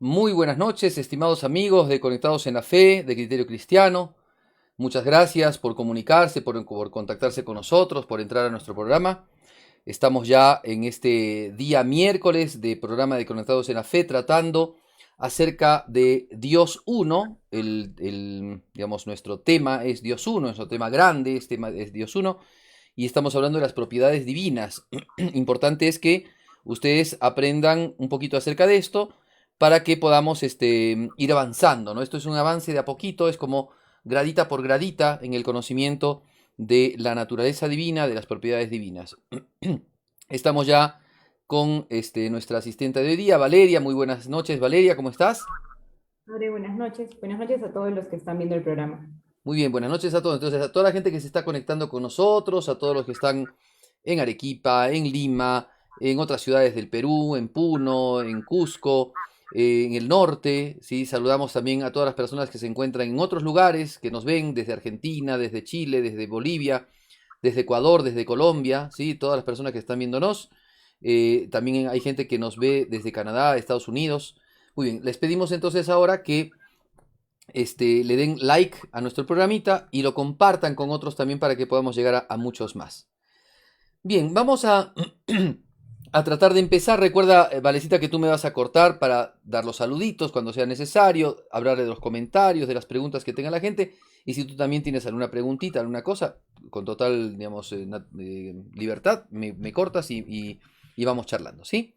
Muy buenas noches, estimados amigos de Conectados en la Fe, de Criterio Cristiano. Muchas gracias por comunicarse, por contactarse con nosotros, por entrar a nuestro programa. Estamos ya en este día miércoles de programa de Conectados en la Fe tratando acerca de Dios Uno. Digamos, nuestro tema es Dios Uno, nuestro tema grande, este tema es Dios Uno. Y estamos hablando de las propiedades divinas. Importante es que ustedes aprendan un poquito acerca de esto para que podamos ir avanzando, ¿no? Esto es un avance de a poquito, es como gradita por gradita en el conocimiento de la naturaleza divina, de las propiedades divinas. Estamos ya con nuestra asistente de hoy día, Valeria. Muy buenas noches, Valeria, ¿cómo estás? Padre, buenas noches. Buenas noches a todos los que están viendo el programa. Muy bien, buenas noches a todos. Entonces, a toda la gente que se está conectando con nosotros, a todos los que están en Arequipa, en Lima, en otras ciudades del Perú, en Puno, en Cusco, en el norte, ¿sí? Saludamos también a todas las personas que se encuentran en otros lugares, que nos ven desde Argentina, desde Chile, desde Bolivia, desde Ecuador, desde Colombia, ¿sí? Todas las personas que están viéndonos. También hay gente que nos ve desde Canadá, Estados Unidos. Muy bien, les pedimos entonces ahora que le den like a nuestro programita y lo compartan con otros también para que podamos llegar a muchos más. Bien, vamos a tratar de empezar. Recuerda, Valecita, que tú me vas a cortar para dar los saluditos cuando sea necesario, hablar de los comentarios, de las preguntas que tenga la gente. Y si tú también tienes alguna preguntita, alguna cosa, con total, digamos, libertad, me cortas y vamos charlando, ¿sí?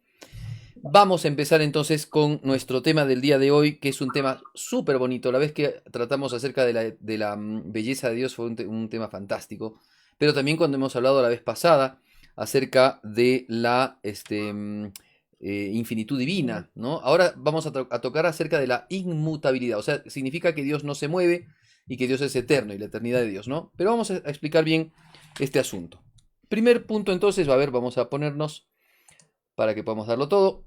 Vamos a empezar entonces con nuestro tema del día de hoy, que es un tema súper bonito. La vez que tratamos acerca de la belleza de Dios fue un tema fantástico. Pero también cuando hemos hablado la vez pasada acerca de la infinitud divina, ¿no? Ahora vamos a tocar acerca de la inmutabilidad. O sea, significa que Dios no se mueve y que Dios es eterno y la eternidad de Dios, ¿no? Pero vamos a explicar bien este asunto. Primer punto entonces, vamos a ponernos para que podamos darlo todo,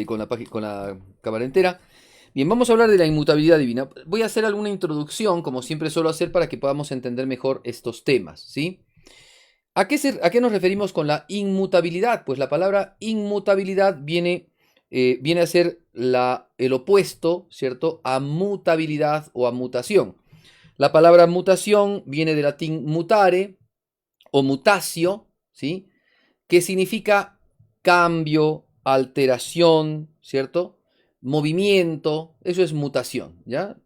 con la cámara entera. Bien, vamos a hablar de la inmutabilidad divina. Voy a hacer alguna introducción, como siempre suelo hacer, para que podamos entender mejor estos temas, ¿sí? ¿A qué nos referimos con la inmutabilidad? Pues la palabra inmutabilidad viene a ser el opuesto, ¿cierto?, a mutabilidad o a mutación. La palabra mutación viene del latín mutare o mutatio, ¿sí?, que significa cambio, alteración, ¿cierto? Movimiento, eso es mutación, ¿ya?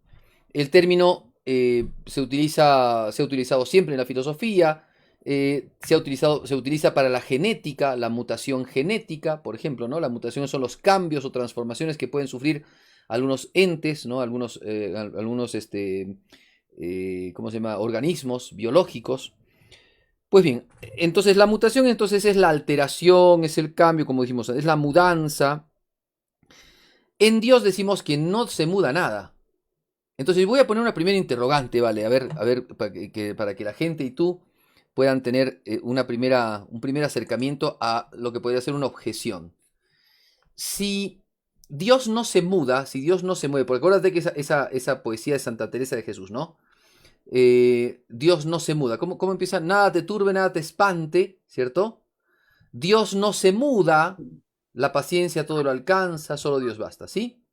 El término se ha utilizado siempre en la filosofía, se utiliza para la genética, la mutación genética, por ejemplo, ¿no? La mutación son los cambios o transformaciones que pueden sufrir algunos entes, ¿no? Algunos ¿cómo se llama? Organismos biológicos. Pues bien, entonces la mutación entonces es la alteración, es el cambio, como dijimos, es la mudanza. En Dios decimos que no se muda nada. Entonces voy a poner una primera interrogante, ¿vale? A ver, para que la gente y tú puedan tener un primer acercamiento a lo que podría ser una objeción. Si Dios no se muda, si Dios no se mueve, porque acuérdate que esa poesía de Santa Teresa de Jesús, ¿no? Dios no se muda. ¿Cómo empieza? Nada te turbe, nada te espante, ¿cierto? Dios no se muda, la paciencia todo lo alcanza, solo Dios basta, ¿sí?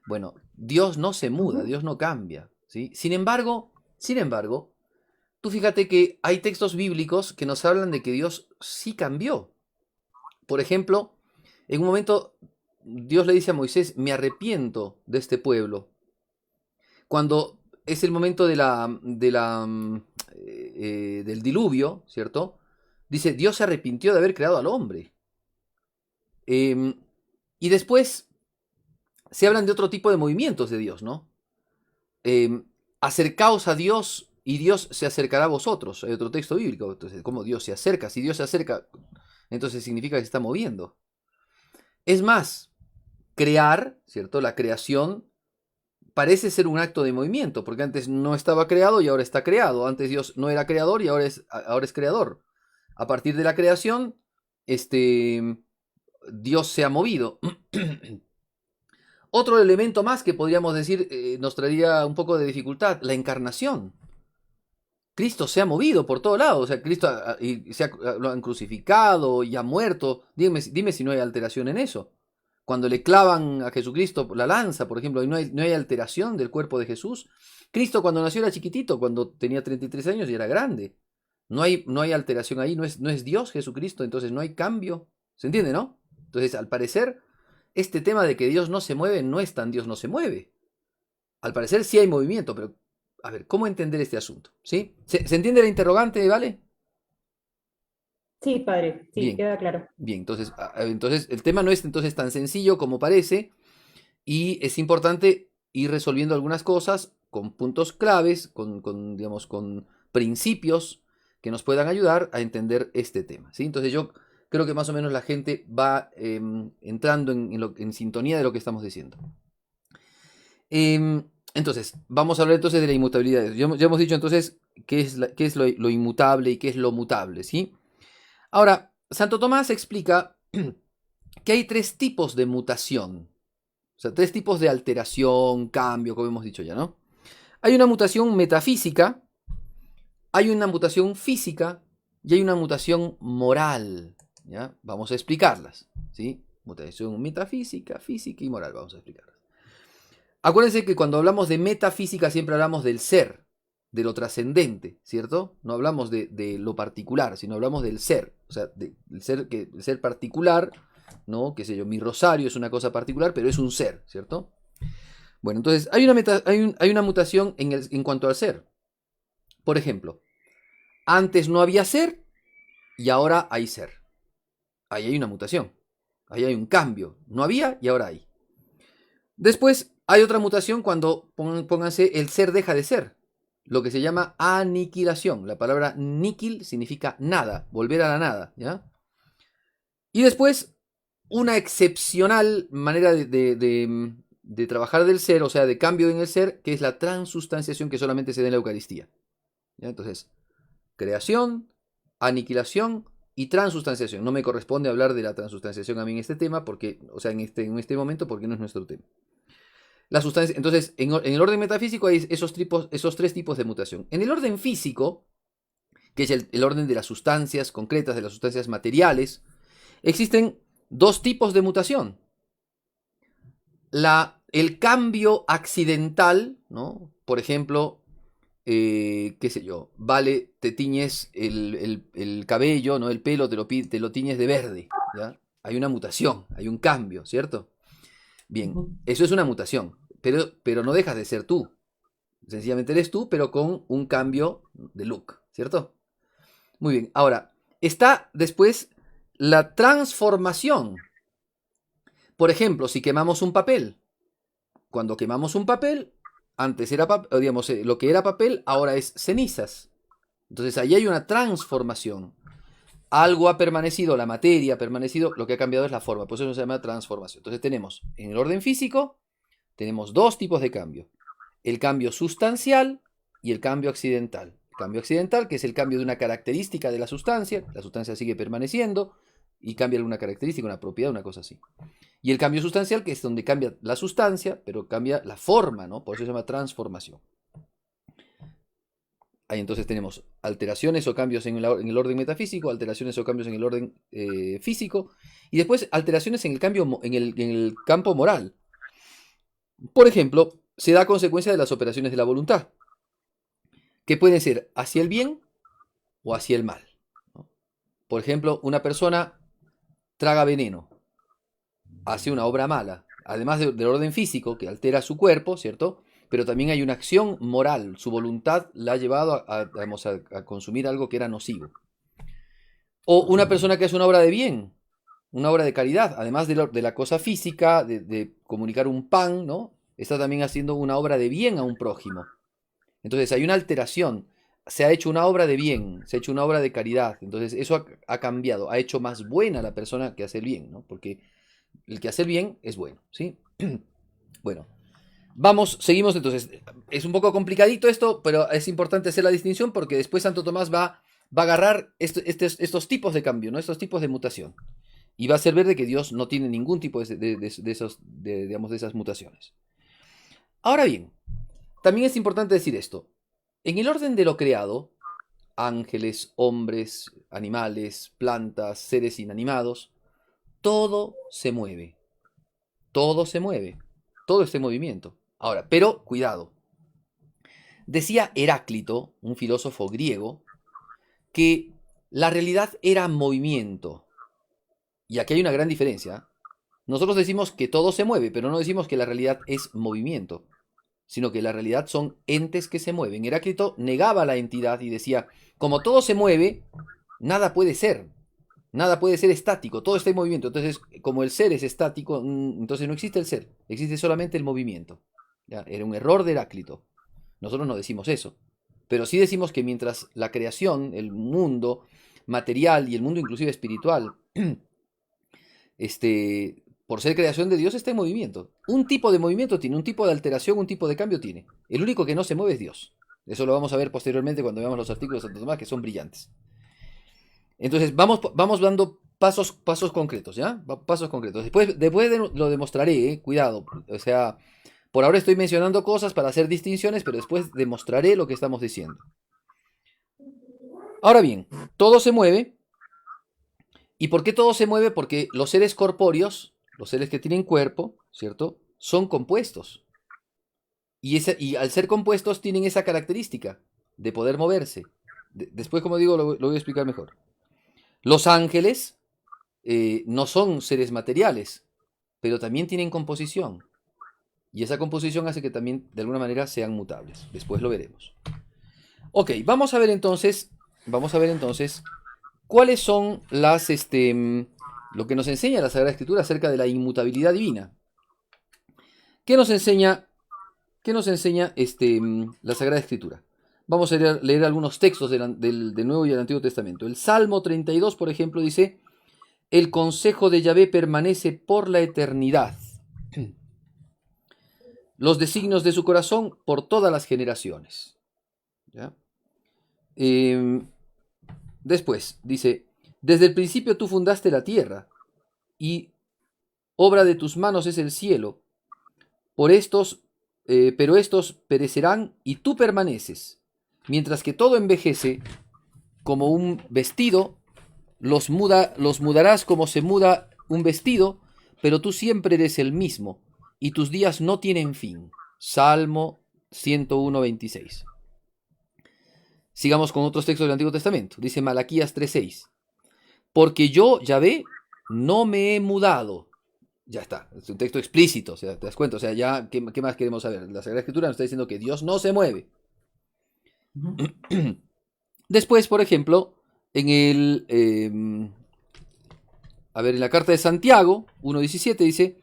Bueno, Dios no se muda, Ujú. Dios no cambia, ¿sí? Sin embargo, tú fíjate que hay textos bíblicos que nos hablan de que Dios sí cambió. Por ejemplo, en un momento Dios le dice a Moisés, me arrepiento de este pueblo. Cuando es el momento del diluvio, ¿cierto? Dice, Dios se arrepintió de haber creado al hombre. Eh, y después se hablan de otro tipo de movimientos de Dios, ¿no? Eh, Acercaos a Dios y Dios se acercará a vosotros. Hay otro texto bíblico. Entonces, ¿cómo Dios se acerca? Si Dios se acerca, entonces significa que se está moviendo. Es más, crear, ¿cierto? La creación parece ser un acto de movimiento, porque antes no estaba creado y ahora está creado. Antes Dios no era creador y ahora es creador. A partir de la creación, Dios se ha movido. Otro elemento más que podríamos decir nos traería un poco de dificultad, la encarnación. Cristo se ha movido por todo lado, o sea, Cristo lo han crucificado y ha muerto. Dime si no hay alteración en eso. cuando le clavan a Jesucristo la lanza, por ejemplo, y no hay alteración del cuerpo de Jesús. Cristo cuando nació era chiquitito, cuando tenía 33 años y era grande. No hay alteración ahí, no es Dios Jesucristo, entonces no hay cambio. ¿Se entiende, no? Entonces, al parecer, este tema de que Dios no se mueve no es tan Dios no se mueve. Al parecer sí hay movimiento, pero a ver, ¿cómo entender este asunto? ¿Sí? ¿Se entiende la interrogante, vale? Sí, padre, sí, Bien, queda claro. bien. Entonces el tema no es entonces tan sencillo como parece y es importante ir resolviendo algunas cosas con puntos claves, digamos, con principios que nos puedan ayudar a entender este tema, ¿sí? Entonces yo creo que más o menos la gente va entrando en sintonía de lo que estamos diciendo. Entonces, vamos a hablar entonces de la inmutabilidad. Ya hemos dicho entonces qué es lo inmutable y qué es lo mutable, ¿sí? Ahora, Santo Tomás explica que hay tres tipos de mutación. O sea, tres tipos de alteración, cambio, como hemos dicho ya, ¿no? Hay una mutación metafísica, hay una mutación física y hay una mutación moral. ¿Ya? Vamos a explicarlas, ¿sí? Mutación metafísica, física y moral, vamos a explicarlas. Acuérdense que cuando hablamos de metafísica siempre hablamos del ser, de lo trascendente, ¿cierto? No hablamos de lo particular, sino hablamos del ser. O sea, del ser particular, ¿no? Qué sé yo, mi rosario es una cosa particular, pero es un ser, ¿cierto? Bueno, entonces hay una mutación en cuanto al ser. Por ejemplo, antes no había ser y ahora hay ser. Ahí hay una mutación. Ahí hay un cambio. No había y ahora hay. Después hay otra mutación cuando, pónganse, el ser deja de ser. Lo que se llama aniquilación. La palabra níquil significa nada, volver a la nada, ¿ya? Y después, una excepcional manera de trabajar del ser, o sea, de cambio en el ser, que es la transustanciación que solamente se da en la Eucaristía. ¿Ya? Entonces, creación, aniquilación y transustanciación. No me corresponde hablar de la transustanciación a mí en este tema, porque, o sea, en este momento, porque no es nuestro tema. La sustancia, entonces, en el orden metafísico hay esos tres tipos de mutación. En el orden físico, que es el orden de las sustancias concretas, de las sustancias materiales, existen dos tipos de mutación. El cambio accidental, ¿no? Por ejemplo, qué sé yo, vale, te tiñes el cabello, ¿no? El pelo te lo tiñes de verde, ¿ya? Hay una mutación, hay un cambio, ¿cierto? Bien, eso es una mutación, pero no dejas de ser tú. Sencillamente eres tú, pero con un cambio de look, ¿cierto? Muy bien, ahora, está después la transformación. Por ejemplo, si quemamos un papel, cuando quemamos un papel, antes era digamos, lo que era papel ahora es cenizas. Entonces ahí hay una transformación. Algo ha permanecido, la materia ha permanecido, lo que ha cambiado es la forma, por eso se llama transformación. Entonces tenemos, en el orden físico, tenemos dos tipos de cambio. El cambio sustancial y el cambio accidental. El cambio accidental, que es el cambio de una característica de la sustancia sigue permaneciendo y cambia alguna característica, una propiedad, una cosa así. Y el cambio sustancial, que es donde cambia la sustancia, pero cambia la forma, ¿no? Por eso se llama transformación. Ahí entonces tenemos alteraciones o cambios en el orden metafísico, alteraciones o cambios en el orden físico, y después alteraciones en en el campo moral. Por ejemplo, se da consecuencia de las operaciones de la voluntad, que pueden ser hacia el bien o hacia el mal, ¿no? Por ejemplo, una persona traga veneno, hace una obra mala, además del orden físico que altera su cuerpo, ¿cierto? Pero también hay una acción moral, su voluntad la ha llevado a consumir algo que era nocivo. O una persona que hace una obra de bien, una obra de caridad, además de la cosa física, de comunicar un pan, ¿no? Está también haciendo una obra de bien a un prójimo. Entonces hay una alteración, se ha hecho una obra de bien, se ha hecho una obra de caridad, entonces eso ha cambiado, ha hecho más buena la persona que hace el bien, ¿no? Porque el que hace el bien es bueno, ¿sí? Bueno, seguimos entonces. Es un poco complicadito esto, pero es importante hacer la distinción porque después Santo Tomás va a agarrar estos tipos de cambio, ¿no? Estos tipos de mutación. Y va a hacer ver de que Dios no tiene ningún tipo digamos, de esas mutaciones. Ahora bien, también es importante decir esto. En el orden de lo creado, ángeles, hombres, animales, plantas, seres inanimados, todo se mueve. todo se mueve, todo está en movimiento. Ahora, pero cuidado. Decía Heráclito, un filósofo griego, que la realidad era movimiento. Y aquí hay una gran diferencia. Nosotros decimos que todo se mueve, pero no decimos que la realidad es movimiento, sino que la realidad son entes que se mueven. Heráclito negaba la entidad y decía, como todo se mueve, nada puede ser. Nada puede ser estático, todo está en movimiento. Entonces, como el ser es estático, entonces no existe el ser, existe solamente el movimiento. ¿Ya? Era un error de Heráclito. Nosotros no decimos eso. Pero sí decimos que mientras la creación, el mundo material y el mundo inclusive espiritual, por ser creación de Dios, está en movimiento. Un tipo de movimiento tiene, un tipo de alteración, un tipo de cambio tiene. El único que no se mueve es Dios. Eso lo vamos a ver posteriormente cuando veamos los artículos de Santo Tomás, que son brillantes. Entonces, vamos dando pasos concretos, ¿ya? Pasos concretos. Después lo demostraré, cuidado. O sea, por ahora estoy mencionando cosas para hacer distinciones, pero después demostraré lo que estamos diciendo. Ahora bien, todo se mueve. ¿Y por qué todo se mueve? Porque los seres corpóreos, los seres que tienen cuerpo, ¿cierto? Son compuestos. Y al ser compuestos tienen esa característica de poder moverse. Después, como digo, lo voy a explicar mejor. Los ángeles no son seres materiales, pero también tienen composición. Y esa composición hace que también, de alguna manera, sean mutables. Después lo veremos. Ok, vamos a ver entonces cuáles son lo que nos enseña la Sagrada Escritura acerca de la inmutabilidad divina. ¿Qué nos enseña la Sagrada Escritura? Vamos a leer algunos textos del Nuevo y del Antiguo Testamento. El Salmo 32, por ejemplo, dice: el consejo de Yahvé permanece por la eternidad, los designios de su corazón por todas las generaciones. ¿Ya? Después dice: desde el principio tú fundaste la tierra, y obra de tus manos es el cielo. Pero estos perecerán y tú permaneces. Mientras que todo envejece como un vestido, los mudarás como se muda un vestido, pero tú siempre eres el mismo, y tus días no tienen fin. Salmo 101:26. Sigamos con otros textos del Antiguo Testamento. Dice Malaquías 3:6. Porque yo, Yahvé, no me he mudado. Ya está, es un texto explícito, o sea, te das cuenta, o sea, ya, ¿qué más queremos saber? La Sagrada Escritura nos está diciendo que Dios no se mueve. Después, por ejemplo, en la carta de Santiago 1:17 dice: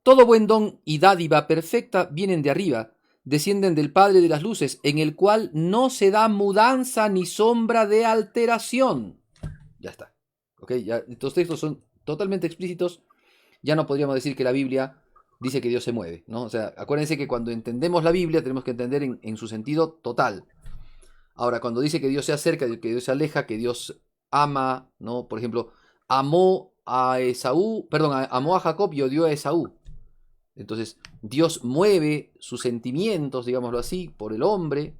todo buen don y dádiva perfecta vienen de arriba, descienden del Padre de las luces, en el cual no se da mudanza ni sombra de alteración. Ya está. ¿Ok? Ya, estos textos son totalmente explícitos. Ya no podríamos decir que la Biblia dice que Dios se mueve, ¿no? O sea, acuérdense que cuando entendemos la Biblia tenemos que entender en su sentido total. Ahora, cuando dice que Dios se acerca, que Dios se aleja, que Dios ama, ¿no? Por ejemplo, amó a Jacob y odió a Esaú. Entonces, Dios mueve sus sentimientos, digámoslo así, por el hombre,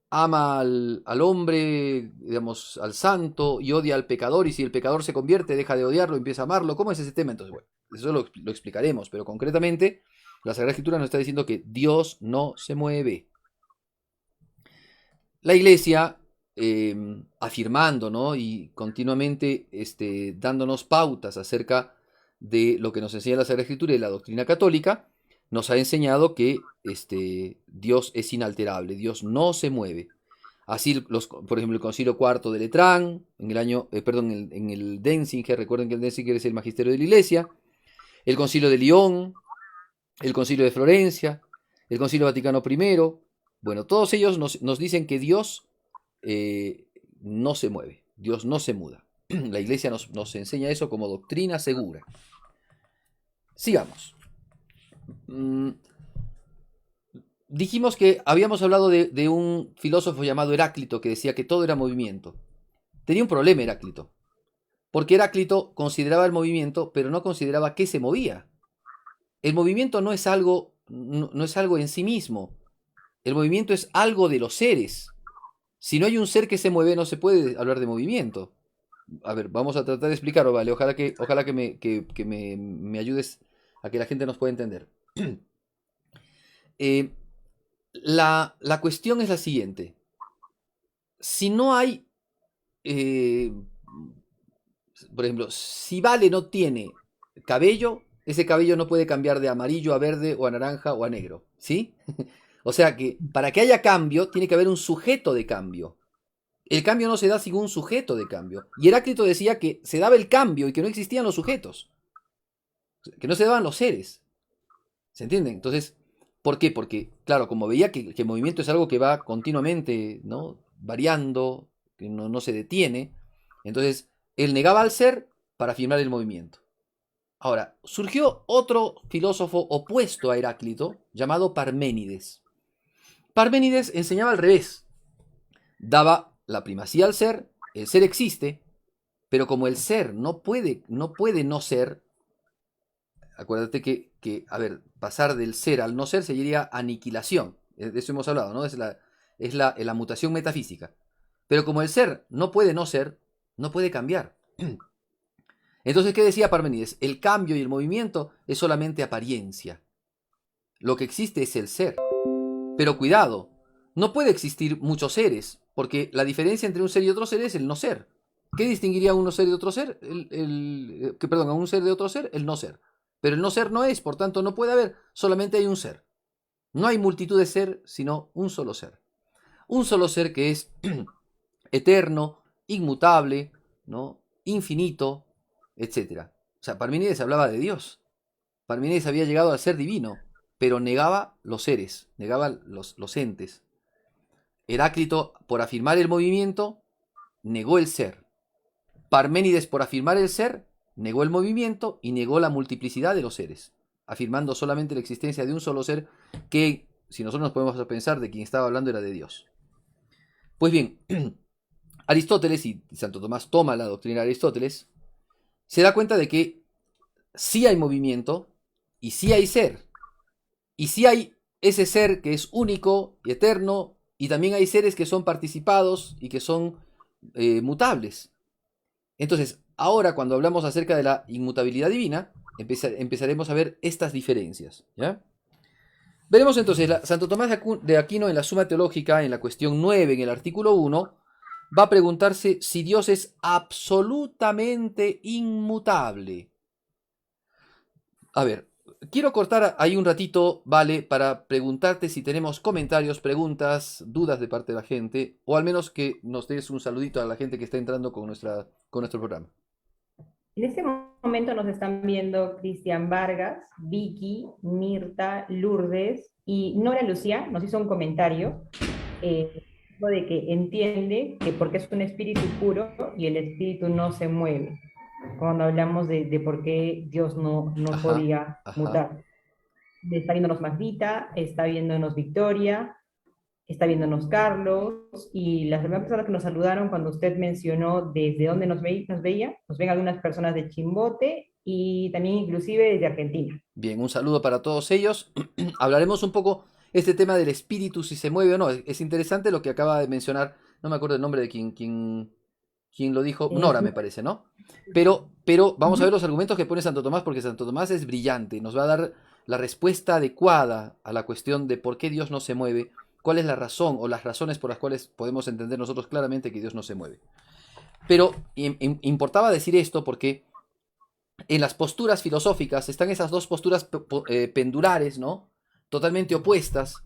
ama al hombre, digamos, al santo, y odia al pecador, y si el pecador se convierte, deja de odiarlo, empieza a amarlo. ¿Cómo es ese tema? Entonces, bueno, eso lo explicaremos, pero concretamente, la Sagrada Escritura nos está diciendo que Dios no se mueve. La Iglesia, afirmando, ¿no? Y continuamente dándonos pautas acerca de lo que nos enseña la Sagrada Escritura y la doctrina católica, nos ha enseñado que Dios es inalterable, Dios no se mueve. Así, por ejemplo, el Concilio IV de Letrán, en el Denzinger, recuerden que el Denzinger es el magisterio de la Iglesia, el Concilio de Lyon, el Concilio de Florencia, el Concilio Vaticano I. Bueno, todos ellos nos dicen que Dios no se mueve, Dios no se muda. La Iglesia nos enseña eso como doctrina segura. Sigamos. Dijimos que habíamos hablado de un filósofo llamado Heráclito que decía que todo era movimiento. Tenía un problema Heráclito, porque Heráclito consideraba el movimiento, pero no consideraba que se movía. El movimiento no es algo en sí mismo. El movimiento es algo de los seres. Si no hay un ser que se mueve, no se puede hablar de movimiento. A ver, vamos a tratar de explicarlo, ¿vale? Ojalá que me ayudes a que la gente nos pueda entender. Eh, la cuestión es la siguiente. Si no hay, eh, por ejemplo, si Vale no tiene cabello, ese cabello no puede cambiar de amarillo a verde o a naranja o a negro, ¿sí? O sea que para que haya cambio, tiene que haber un sujeto de cambio. El cambio no se da sin un sujeto de cambio. Y Heráclito decía que se daba el cambio y que no existían los sujetos, que no se daban los seres. ¿Se entiende? Entonces, ¿por qué? Porque, claro, como veía que el movimiento es algo que va continuamente, ¿no?, variando, que no se detiene, entonces él negaba al ser para afirmar el movimiento. Ahora, surgió otro filósofo opuesto a Heráclito, llamado Parménides. Parménides enseñaba al revés. Daba la primacía al ser, el ser existe, pero como el ser no puede no ser, acuérdate que, a ver, pasar del ser al no ser sería aniquilación. De eso hemos hablado, ¿no? Es la mutación metafísica. Pero como el ser no puede no ser, no puede cambiar. Entonces, ¿qué decía Parménides? El cambio y el movimiento es solamente apariencia. Lo que existe es el ser. Pero cuidado, no puede existir muchos seres, porque la diferencia entre un ser y otro ser es el no ser. ¿Qué distinguiría a un ser de otro ser? A un ser de otro ser, el no ser. Pero el no ser no es, por tanto no puede haber, solamente hay un ser. No hay multitud de ser, sino un solo ser. Un solo ser que es eterno, inmutable, ¿no?, infinito, etc. O sea, Parménides hablaba de Dios. Parménides había llegado al ser divino, pero negaba los seres, negaba los entes. Heráclito, por afirmar el movimiento, negó el ser. Parménides, por afirmar el ser, negó el movimiento y negó la multiplicidad de los seres, afirmando solamente la existencia de un solo ser que, si nosotros nos podemos pensar, de quien estaba hablando era de Dios. Pues bien, Aristóteles, y Santo Tomás toma la doctrina de Aristóteles, se da cuenta de que sí hay movimiento y sí hay ser. Y sí hay ese ser que es único y eterno, y también hay seres que son participados y que son mutables. Entonces, ahora cuando hablamos acerca de la inmutabilidad divina, empezaremos a ver estas diferencias, ¿ya? Veremos entonces, Santo Tomás de Aquino en la Suma Teológica, en la cuestión 9, en el artículo 1, va a preguntarse si Dios es absolutamente inmutable. A ver, quiero cortar ahí un ratito, ¿vale?, para preguntarte si tenemos comentarios, preguntas, dudas de parte de la gente, o al menos que nos des un saludito a la gente que está entrando con nuestro programa. En este momento nos están viendo Cristian Vargas, Vicky, Mirta, Lourdes y Nora Lucía nos hizo un comentario de que entiende que porque es un espíritu puro y el espíritu no se mueve, cuando hablamos de por qué Dios no podía mutar. Está viéndonos Magdita, está viéndonos Victoria, está viéndonos Carlos, y las demás personas que nos saludaron cuando usted mencionó desde dónde nos veía, nos ven algunas personas de Chimbote y también inclusive desde Argentina. Bien, un saludo para todos ellos. Hablaremos un poco este tema del espíritu, si se mueve o no. Es interesante lo que acaba de mencionar, no me acuerdo el nombre de quién lo dijo, Nora me parece, ¿no? Pero vamos a ver los argumentos que pone Santo Tomás, porque Santo Tomás es brillante, nos va a dar la respuesta adecuada a la cuestión de por qué Dios no se mueve, cuál es la razón o las razones por las cuales podemos entender nosotros claramente que Dios no se mueve. Pero importaba decir esto porque en las posturas filosóficas están esas dos posturas pendulares, ¿no?, totalmente opuestas,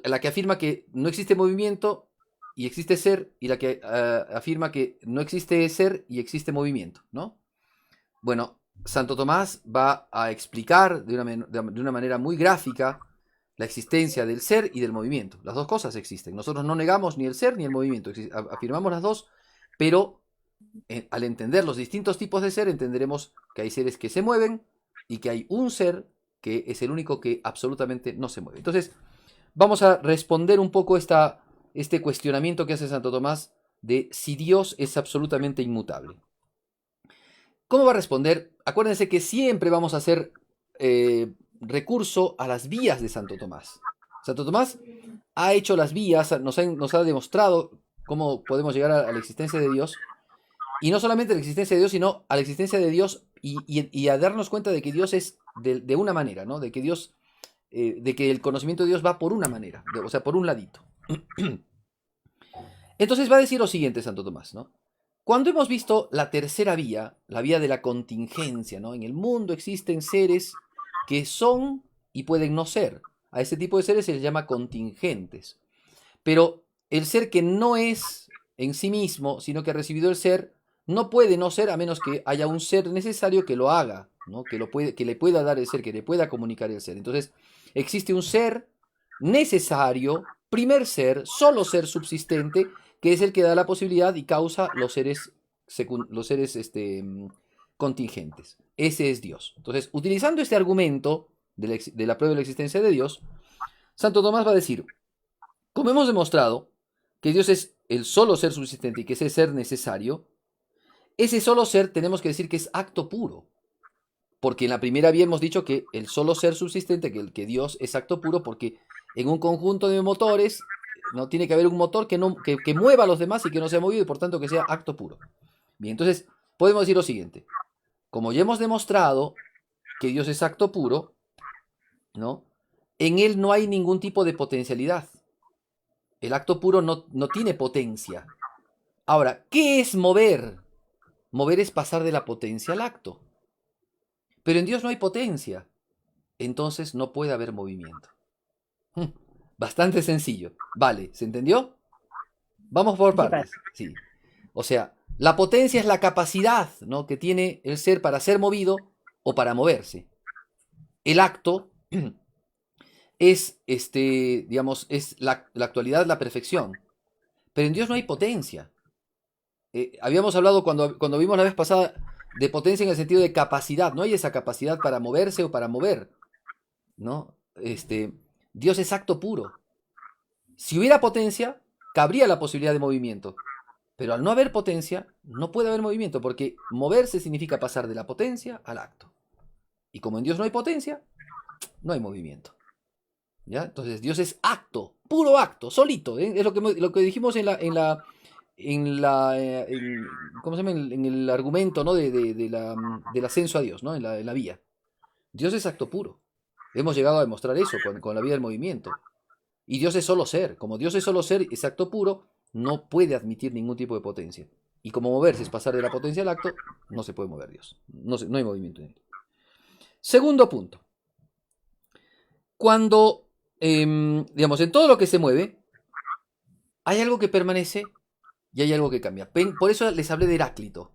la que afirma que no existe movimiento y existe ser, y la que afirma que no existe ser y existe movimiento, ¿no? Bueno, Santo Tomás va a explicar de una manera muy gráfica la existencia del ser y del movimiento. Las dos cosas existen. Nosotros no negamos ni el ser ni el movimiento. Afirmamos las dos, pero al entender los distintos tipos de ser, entenderemos que hay seres que se mueven y que hay un ser que es el único que absolutamente no se mueve. Entonces, vamos a responder un poco este cuestionamiento que hace Santo Tomás de si Dios es absolutamente inmutable. ¿Cómo va a responder? Acuérdense que siempre vamos a hacer recurso a las vías de Santo Tomás. Santo Tomás ha hecho las vías, nos ha demostrado cómo podemos llegar a la existencia de Dios, y no solamente a la existencia de Dios, sino a la existencia de Dios y a darnos cuenta de que Dios es de una manera, ¿no? De que Dios, de que el conocimiento de Dios va por una manera, o sea, por un ladito. Entonces va a decir lo siguiente Santo Tomás, ¿no? Cuando hemos visto la tercera vía, la vía de la contingencia, ¿no? En el mundo existen seres que son y pueden no ser. A ese tipo de seres se les llama contingentes. Pero el ser que no es en sí mismo, sino que ha recibido el ser, no puede no ser a menos que haya un ser necesario que lo haga, ¿no? Que le pueda dar el ser, que le pueda comunicar el ser. Entonces, existe un ser necesario, primer ser, solo ser subsistente, que es el que da la posibilidad y causa los seres, contingentes. Ese es Dios. Entonces, utilizando este argumento de la prueba de la existencia de Dios, Santo Tomás va a decir, como hemos demostrado que Dios es el solo ser subsistente y que ese ser necesario, ese solo ser tenemos que decir que es acto puro. Porque en la primera vía hemos dicho que el solo ser subsistente, que Dios es acto puro, porque en un conjunto de motores no tiene que haber un motor que mueva a los demás y que no sea movido y por tanto que sea acto puro. Bien, entonces podemos decir lo siguiente. Como ya hemos demostrado que Dios es acto puro, ¿no? En él no hay ningún tipo de potencialidad. El acto puro no tiene potencia. Ahora, ¿qué es mover? Mover es pasar de la potencia al acto. Pero en Dios no hay potencia. Entonces no puede haber movimiento. Bastante sencillo. Vale, ¿se entendió? Vamos por Sí, padre. partes. Sí. O sea, la potencia es la capacidad, ¿no?, que tiene el ser para ser movido o para moverse. El acto es, digamos, es la actualidad, la perfección. Pero en Dios no hay potencia. Habíamos hablado cuando vimos la vez pasada de potencia en el sentido de capacidad. No hay esa capacidad para moverse o para mover, ¿no? Dios es acto puro. Si hubiera potencia, cabría la posibilidad de movimiento. Pero al no haber potencia, no puede haber movimiento, porque moverse significa pasar de la potencia al acto. Y como en Dios no hay potencia, no hay movimiento. ¿Ya? Entonces Dios es acto, puro acto, solito. ¿Eh? Es lo que dijimos ¿cómo se llama? En el argumento, ¿no?, del ascenso a Dios, ¿no? En la vía. Dios es acto puro. Hemos llegado a demostrar eso con la vía del movimiento. Y Dios es solo ser. Como Dios es solo ser, es acto puro, no puede admitir ningún tipo de potencia. Y como moverse es pasar de la potencia al acto, no se puede mover Dios. No hay movimiento en él. Segundo punto. Cuando, digamos, en todo lo que se mueve, hay algo que permanece y hay algo que cambia. Por eso les hablé de Heráclito.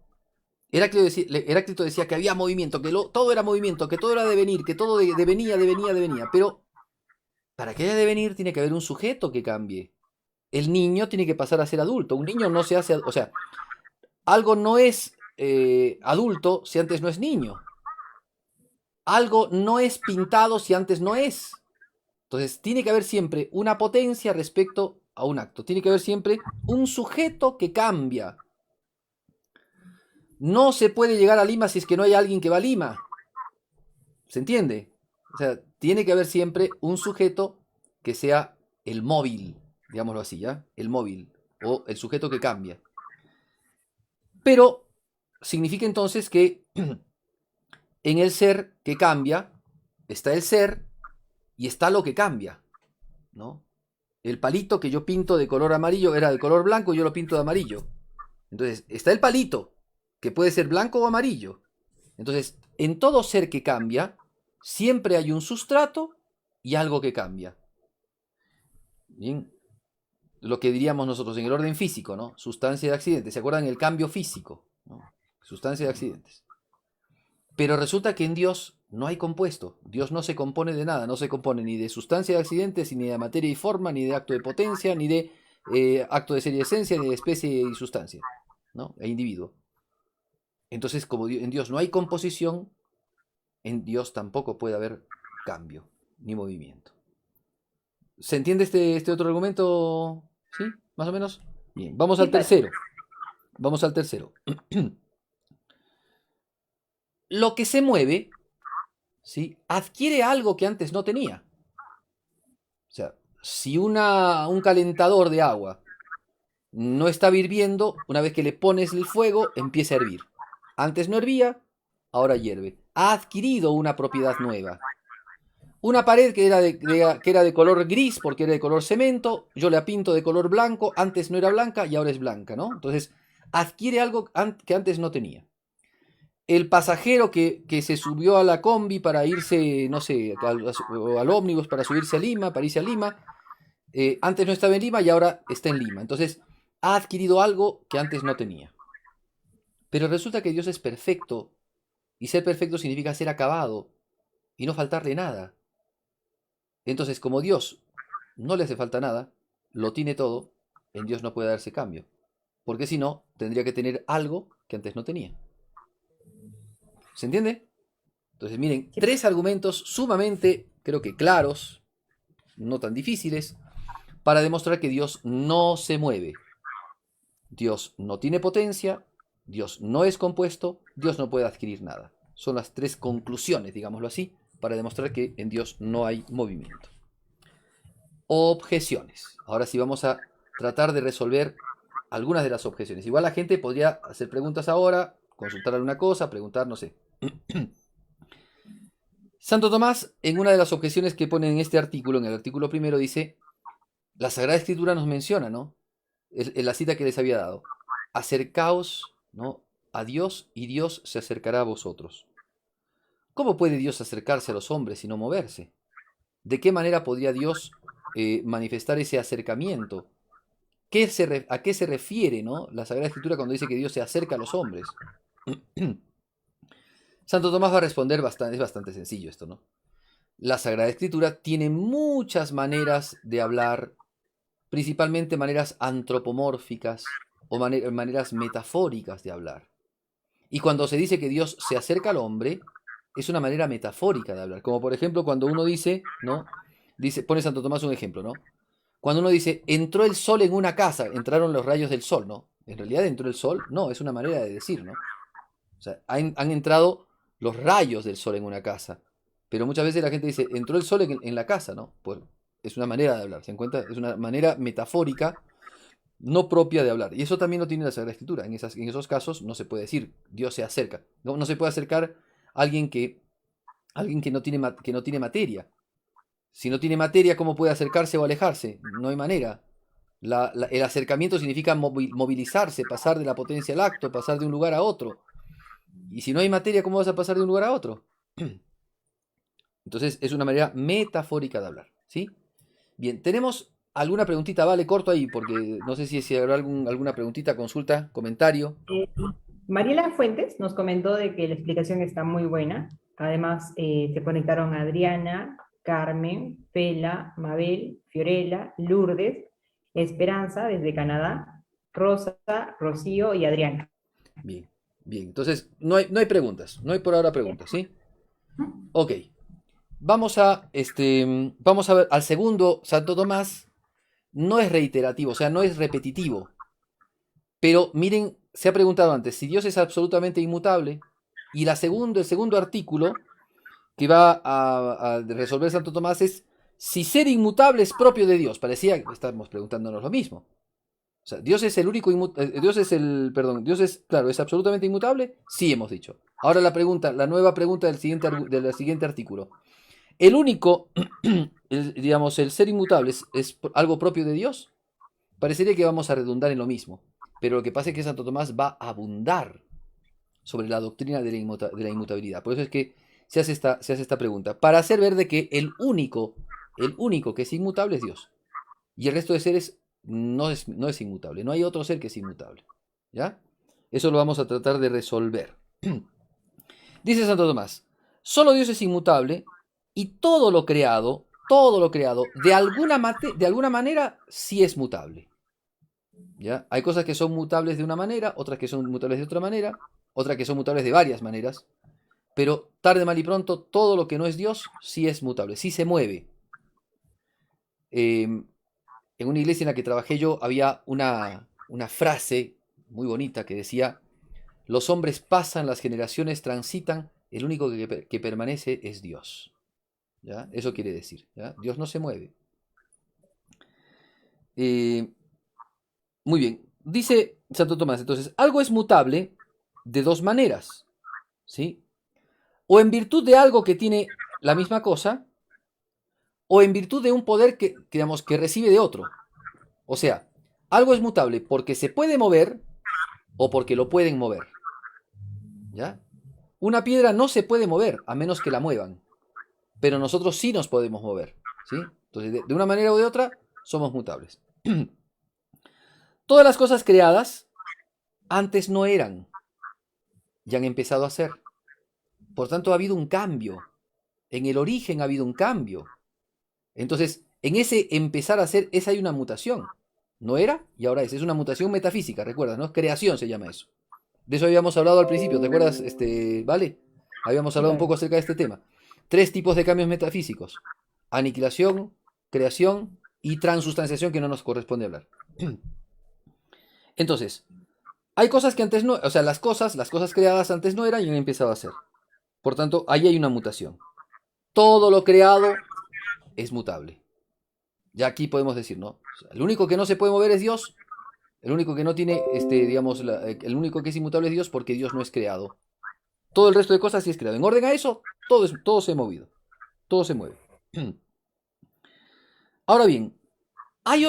Heráclito decía que había movimiento, que todo era movimiento, que todo era devenir, que todo devenía. Pero para que haya devenir tiene que haber un sujeto que cambie. El niño tiene que pasar a ser adulto. Un niño no se hace, o sea, algo no es adulto si antes no es niño. Algo no es pintado si antes no es. Entonces, tiene que haber siempre una potencia respecto a un acto. Tiene que haber siempre un sujeto que cambia. No se puede llegar a Lima si es que no hay alguien que va a Lima. ¿Se entiende? O sea, tiene que haber siempre un sujeto que sea el móvil, digámoslo así, ¿ya? El móvil o el sujeto que cambia. Pero significa entonces que en el ser que cambia está el ser y está lo que cambia, ¿no? El palito que yo pinto de color amarillo era de color blanco y yo lo pinto de amarillo. Entonces, está el palito, que puede ser blanco o amarillo. Entonces, en todo ser que cambia, siempre hay un sustrato y algo que cambia. Bien, lo que diríamos nosotros en el orden físico, ¿no? Sustancia de accidentes. ¿Se acuerdan el cambio físico? ¿No? Sustancia de accidentes. Pero resulta que en Dios no hay compuesto. Dios no se compone de nada. No se compone ni de sustancia de accidentes, ni de materia y forma, ni de acto de potencia, ni de acto de serie y esencia, ni de especie y sustancia, ¿no? E individuo. Entonces, como en Dios no hay composición, en Dios tampoco puede haber cambio ni movimiento. ¿Se entiende este otro argumento? ¿Sí? ¿Más o menos? Bien, vamos al tercero. Vamos al tercero. Lo que se mueve, ¿sí?, adquiere algo que antes no tenía. O sea, si un calentador de agua no está hirviendo, una vez que le pones el fuego, empieza a hervir. Antes no hervía, ahora hierve. ha adquirido una propiedad nueva. Una pared que era de color gris porque era de color cemento, yo la pinto de color blanco, antes no era blanca y ahora es blanca, ¿no? Entonces adquiere algo que antes no tenía. El pasajero que se subió a la combi para irse, no sé, al ómnibus para subirse a Lima, para irse a Lima, antes no estaba en Lima y ahora está en Lima. Entonces ha adquirido algo que antes no tenía. Pero resulta que Dios es perfecto y ser perfecto significa ser acabado y no faltarle nada. Entonces, como Dios no le hace falta nada, lo tiene todo, en Dios no puede darse cambio. Porque si no, tendría que tener algo que antes no tenía. ¿Se entiende? Entonces, miren, Sí. tres argumentos sumamente, creo que claros, no tan difíciles, para demostrar que Dios no se mueve. Dios no tiene potencia, Dios no es compuesto, Dios no puede adquirir nada. Son las tres conclusiones, digámoslo así, para demostrar que en Dios no hay movimiento. Objeciones. Ahora sí vamos a tratar de resolver algunas de las objeciones. Igual la gente podría hacer preguntas ahora, consultar alguna cosa, preguntar, no sé. Santo Tomás, en una de las objeciones que pone en este artículo, en el artículo primero, dice, la Sagrada Escritura nos menciona, ¿no? En la cita que les había dado, acercaos, ¿no?, a Dios y Dios se acercará a vosotros. ¿Cómo puede Dios acercarse a los hombres y no moverse? ¿De qué manera podría Dios manifestar ese acercamiento? ¿A qué se refiere, ¿no?, la Sagrada Escritura cuando dice que Dios se acerca a los hombres? Santo Tomás va a responder es bastante sencillo esto, ¿no? La Sagrada Escritura tiene muchas maneras de hablar, principalmente maneras antropomórficas o maneras metafóricas de hablar. Y cuando se dice que Dios se acerca al hombre, es una manera metafórica de hablar. Como por ejemplo cuando uno dice, ¿no? Pone Santo Tomás un ejemplo, ¿no? Cuando uno dice, entró el sol en una casa, entraron los rayos del sol, ¿no? En realidad entró el sol, no, es una manera de decir, ¿no? O sea, han entrado los rayos del sol en una casa. Pero muchas veces la gente dice, entró el sol en la casa, ¿no? Pues es una manera de hablar, ¿se encuentra? Es una manera metafórica, no propia de hablar. Y eso también lo tiene la Sagrada Escritura. En esos casos no se puede decir, Dios se acerca. No se puede acercar a alguien que no tiene materia. Si no tiene materia, ¿cómo puede acercarse o alejarse? No hay manera. El acercamiento significa movilizarse, pasar de la potencia al acto, pasar de un lugar a otro. Y si no hay materia, ¿cómo vas a pasar de un lugar a otro? Entonces es una manera metafórica de hablar, ¿sí? Bien, tenemos alguna preguntita, vale, corto ahí, porque no sé si habrá alguna preguntita, consulta, comentario. Eh, Mariela Fuentes nos comentó de que la explicación está muy buena. Además, se conectaron Adriana, Carmen, Pela, Mabel, Fiorella, Lourdes, Esperanza desde Canadá, Rosa, Rocío y Adriana. Bien, bien. Entonces, no hay preguntas, no hay por ahora preguntas, ¿sí? Ok. Vamos a ver, al segundo Santo Tomás no es reiterativo, o sea, no es repetitivo. Pero miren, se ha preguntado antes si Dios es absolutamente inmutable. Y el segundo artículo que va a resolver Santo Tomás es si ser inmutable es propio de Dios. Parecía que estamos preguntándonos lo mismo. O sea, Dios es el único Dios es, claro, es absolutamente inmutable. Sí, hemos dicho. Ahora la nueva pregunta del siguiente artículo. El único, digamos, el ser inmutable es algo propio de Dios. Parecería que vamos a redundar en lo mismo. Pero lo que pasa es que Santo Tomás va a abundar sobre la doctrina de la inmutabilidad. Por eso es que se hace esta pregunta. Para hacer ver de que el único que es inmutable es Dios. Y el resto de seres no es inmutable. No hay otro ser que es inmutable. ¿Ya? Eso lo vamos a tratar de resolver. Dice Santo Tomás, solo Dios es inmutable y todo lo creado, de alguna manera sí es mutable. ¿Ya? Hay cosas que son mutables de una manera, otras que son mutables de otra manera, otras que son mutables de varias maneras, pero tarde, mal y pronto, todo lo que no es Dios sí es mutable, sí se mueve. En una iglesia en la que trabajé yo había una frase muy bonita que decía, los hombres pasan, las generaciones transitan, el único que permanece es Dios. ¿Ya? Eso quiere decir, ¿ya? Dios no se mueve. Eh, Muy bien. Dice Santo Tomás, entonces, algo es mutable de dos maneras, ¿sí? o en virtud de algo que tiene la misma cosa, o en virtud de un poder digamos, que recibe de otro. O sea, algo es mutable porque se puede mover o porque lo pueden mover. ¿Ya? Una piedra no se puede mover a menos que la muevan, pero nosotros sí nos podemos mover. ¿Sí? Entonces, de una manera u de otra, somos mutables. Todas las cosas creadas antes no eran y han empezado a ser. Por tanto, ha habido un cambio. En el origen ha habido un cambio. Entonces, en ese empezar a ser, esa hay una mutación. No era y ahora es. Es una mutación metafísica, recuerda, ¿no? Creación se llama eso. De eso habíamos hablado al principio, ¿te acuerdas, ¿vale? Habíamos Sí, hablado un claro. poco acerca de este tema. 3 tipos de cambios metafísicos. Aniquilación, creación y transustanciación, que no nos corresponde hablar. Entonces, hay cosas que antes no, o sea, las cosas creadas antes no eran y han empezado a ser. Por tanto, ahí hay una mutación. Todo lo creado es mutable. Ya aquí podemos decir, ¿no? O sea, el único que no se puede mover es Dios. El único que no tiene, digamos, el único que es inmutable es Dios porque Dios no es creado. Todo el resto de cosas sí es creado. En orden a eso, todo se ha movido. Todo se mueve. Ahora bien, hay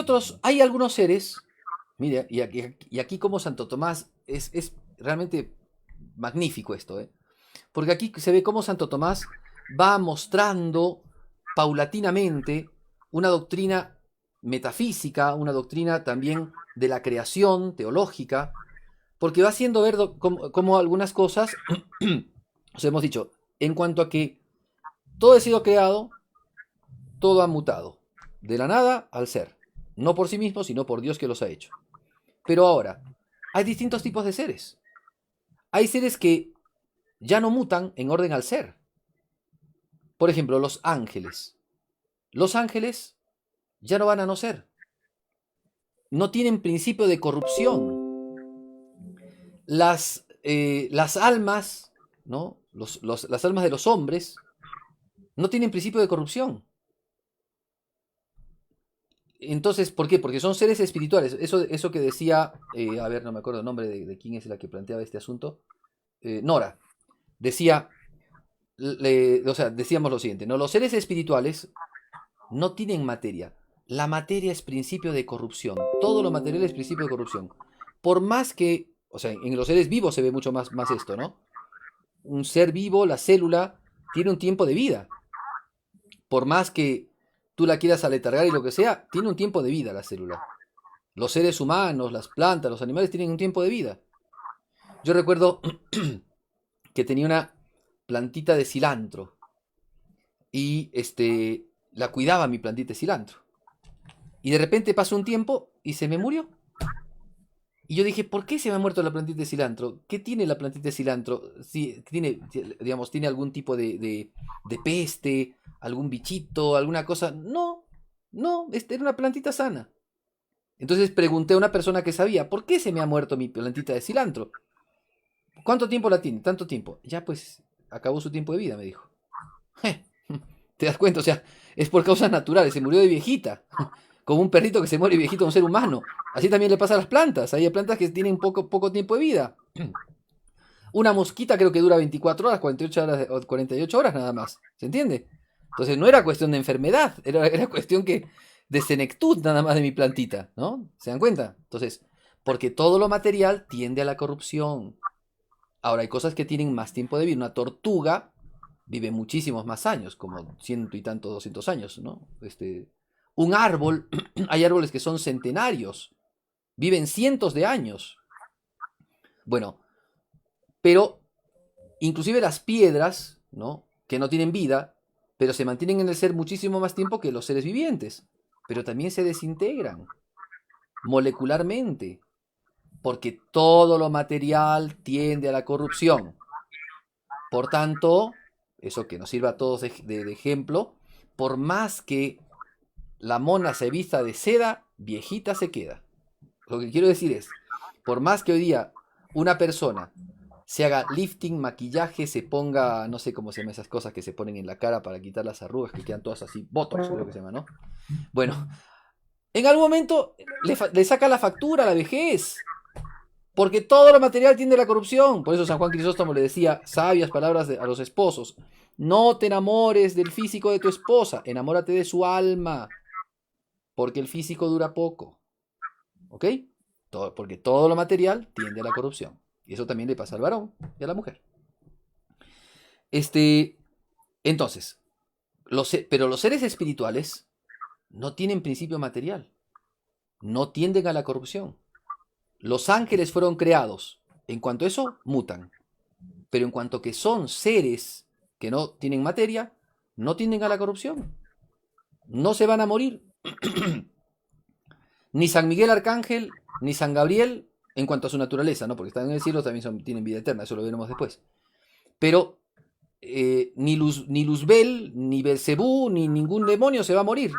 algunos seres, mira, y aquí como Santo Tomás, es realmente magnífico esto, ¿eh? Porque aquí se ve cómo Santo Tomás va mostrando paulatinamente una doctrina metafísica, una doctrina también de la creación teológica, porque va haciendo ver cómo algunas cosas, os hemos dicho, en cuanto a que todo ha sido creado, todo ha mutado, de la nada al ser, no por sí mismo, sino por Dios que los ha hecho. Pero ahora, hay distintos tipos de seres. Hay seres que ya no mutan en orden al ser. Por ejemplo, los ángeles. Los ángeles ya no van a no ser. No tienen principio de corrupción. Las almas, ¿no? Las almas de los hombres no tienen principio de corrupción. Entonces, ¿por qué? Porque son seres espirituales. Eso que decía, a ver, no me acuerdo el nombre de quién es la que planteaba este asunto. Nora. Decía, o sea, decíamos lo siguiente, ¿no? Los seres espirituales no tienen materia. La materia es principio de corrupción. Todo lo material es principio de corrupción. Por más que, o sea, en los seres vivos se ve mucho más esto, ¿no? Un ser vivo, la célula, tiene un tiempo de vida. Por más que tú la quieras aletargar y lo que sea, tiene un tiempo de vida la célula. Los seres humanos, las plantas, los animales tienen un tiempo de vida. Yo recuerdo que tenía una plantita de cilantro y la cuidaba mi plantita de cilantro. Y de repente pasó un tiempo y se me murió. Y yo dije, ¿por qué se me ha muerto la plantita de cilantro? ¿Qué tiene la plantita de cilantro? Si tiene, digamos, tiene algún tipo de peste, algún bichito, alguna cosa. No, no, era una plantita sana. Entonces pregunté a una persona que sabía, ¿por qué se me ha muerto mi plantita de cilantro? ¿Cuánto tiempo la tiene? Tanto tiempo. Ya pues, acabó su tiempo de vida, me dijo. ¿Te das cuenta? O sea, es por causas naturales, se murió de viejita. Como un perrito que se muere viejito a un ser humano. Así también le pasa a las plantas. Hay plantas que tienen poco tiempo de vida. Una mosquita creo que dura 24 horas, 48 horas, 48 horas nada más. ¿Se entiende? Entonces no era cuestión de enfermedad, era cuestión de senectud nada más de mi plantita, ¿no? ¿Se dan cuenta? Entonces, porque todo lo material tiende a la corrupción. Ahora, hay cosas que tienen más tiempo de vida. Una tortuga vive muchísimos más años, como ciento y tantos, 200 años, ¿no? Un árbol, hay árboles que son centenarios, viven cientos de años. Bueno, pero inclusive las piedras, ¿no? Que no tienen vida, pero se mantienen en el ser muchísimo más tiempo que los seres vivientes, pero también se desintegran molecularmente, porque todo lo material tiende a la corrupción. Por tanto, eso que nos sirva a todos de ejemplo, por más que la mona se vista de seda, viejita se queda. Lo que quiero decir es, por más que hoy día una persona se haga lifting, maquillaje, se ponga, no sé cómo se llaman esas cosas que se ponen en la cara para quitar las arrugas, que quedan todas así, botox creo que se llama, ¿no? Bueno, en algún momento le saca la factura a la vejez. Porque todo lo material tiende a la corrupción. Por eso San Juan Crisóstomo le decía sabias palabras a los esposos. No te enamores del físico de tu esposa, enamórate de su alma, porque el físico dura poco. ¿Ok? Porque todo lo material tiende a la corrupción. Y eso también le pasa al varón y a la mujer. Entonces, pero los seres espirituales no tienen principio material, no tienden a la corrupción. Los ángeles fueron creados. En cuanto a eso, mutan. Pero en cuanto que son seres que no tienen materia, no tienden a la corrupción. No se van a morir. Ni San Miguel Arcángel, ni San Gabriel, en cuanto a su naturaleza, ¿no? Porque están en el cielo, también tienen vida eterna, eso lo veremos después. Pero ni Luzbel, ni Belcebú, ni ningún demonio se va a morir.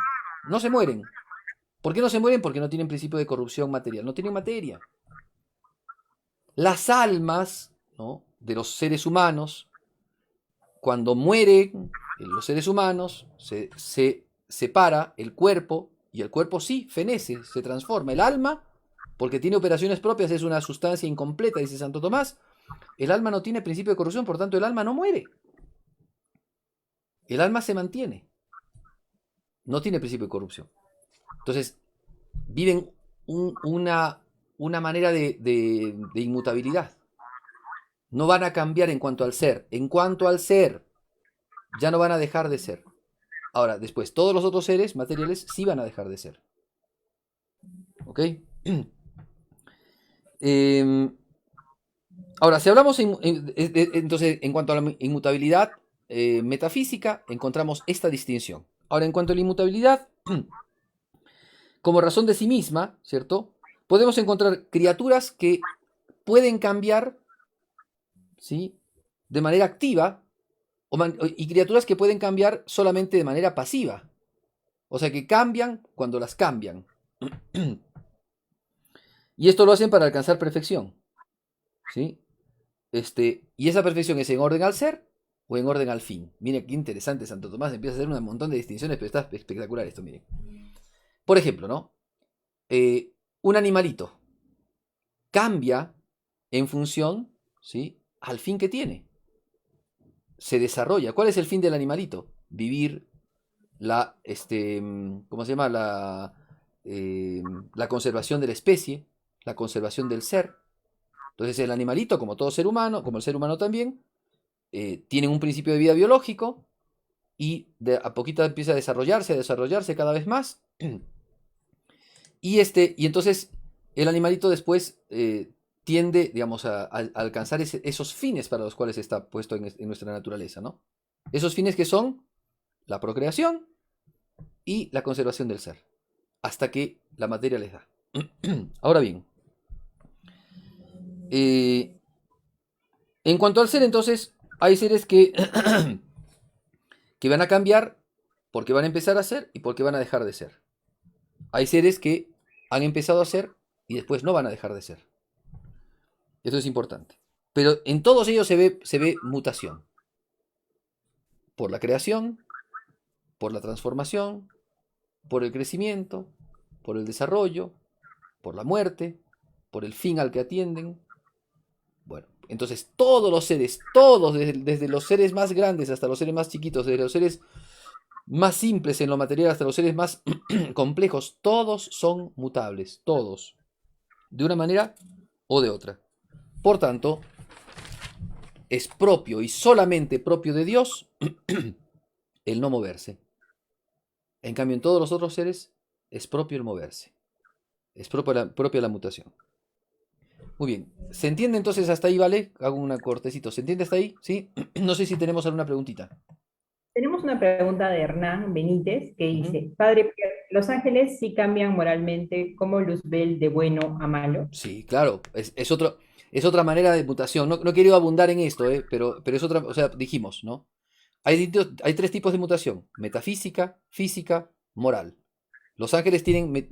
No se mueren. ¿Por qué no se mueren? Porque no tienen principio de corrupción material, no tienen materia. Las almas, ¿no?, de los seres humanos, cuando mueren los seres humanos, se separa el cuerpo, y el cuerpo sí fenece, se transforma. El alma, porque tiene operaciones propias, es una sustancia incompleta, dice Santo Tomás. El alma no tiene principio de corrupción, por tanto el alma no muere. El alma se mantiene. No tiene principio de corrupción. Entonces, viven una manera de inmutabilidad. No van a cambiar en cuanto al ser. En cuanto al ser, ya no van a dejar de ser. Ahora, después, todos los otros seres materiales sí van a dejar de ser. ¿Ok? Ahora, si hablamos entonces en cuanto a la inmutabilidad metafísica, encontramos esta distinción. Ahora, en cuanto a la inmutabilidad, como razón de sí misma, ¿cierto? Podemos encontrar criaturas que pueden cambiar, ¿sí?, de manera activa, y criaturas que pueden cambiar solamente de manera pasiva. O sea, que cambian cuando las cambian. Y esto lo hacen para alcanzar perfección. ¿Sí? Y esa perfección es en orden al ser o en orden al fin. Miren qué interesante Santo Tomás, empieza a hacer un montón de distinciones, pero está espectacular esto, miren. Por ejemplo, ¿no? Un animalito cambia en función, ¿sí?, al fin que tiene. Se desarrolla. ¿Cuál es el fin del animalito? Vivir, ¿cómo se llama? La conservación de la especie, la conservación del ser. Entonces el animalito, como todo ser humano, como el ser humano también, tienen un principio de vida biológico y de a poquito empieza a desarrollarse cada vez más. Y entonces el animalito después tiende, digamos, a alcanzar esos fines para los cuales está puesto en nuestra naturaleza, ¿no? Esos fines que son la procreación y la conservación del ser, hasta que la materia les da. Ahora bien, en cuanto al ser, entonces, hay seres que, que van a cambiar porque van a empezar a ser y porque van a dejar de ser. Hay seres que han empezado a ser y después no van a dejar de ser. Eso es importante. Pero en todos ellos se ve mutación. Por la creación, por la transformación, por el crecimiento, por el desarrollo, por la muerte, por el fin al que atienden. Bueno, entonces todos los seres, todos, desde los seres más grandes hasta los seres más chiquitos, desde los seres más simples en lo material hasta los seres más complejos, todos son mutables, todos, de una manera o de otra. Por tanto, es propio y solamente propio de Dios el no moverse. En cambio, en todos los otros seres es propio el moverse. Es propia la mutación. Muy bien. ¿Se entiende entonces hasta ahí, vale? Hago un cortecito. ¿Se entiende hasta ahí? ¿Sí? No sé si tenemos alguna preguntita. Tenemos una pregunta de Hernán Benítez que dice, Padre Pierre, ¿los ángeles sí cambian moralmente como Luzbel de bueno a malo? Sí, claro. Es otra manera de mutación. No quiero abundar en esto, pero es otra. O sea, dijimos, ¿no? Hay tres tipos de mutación: metafísica, física, moral. Los ángeles tienen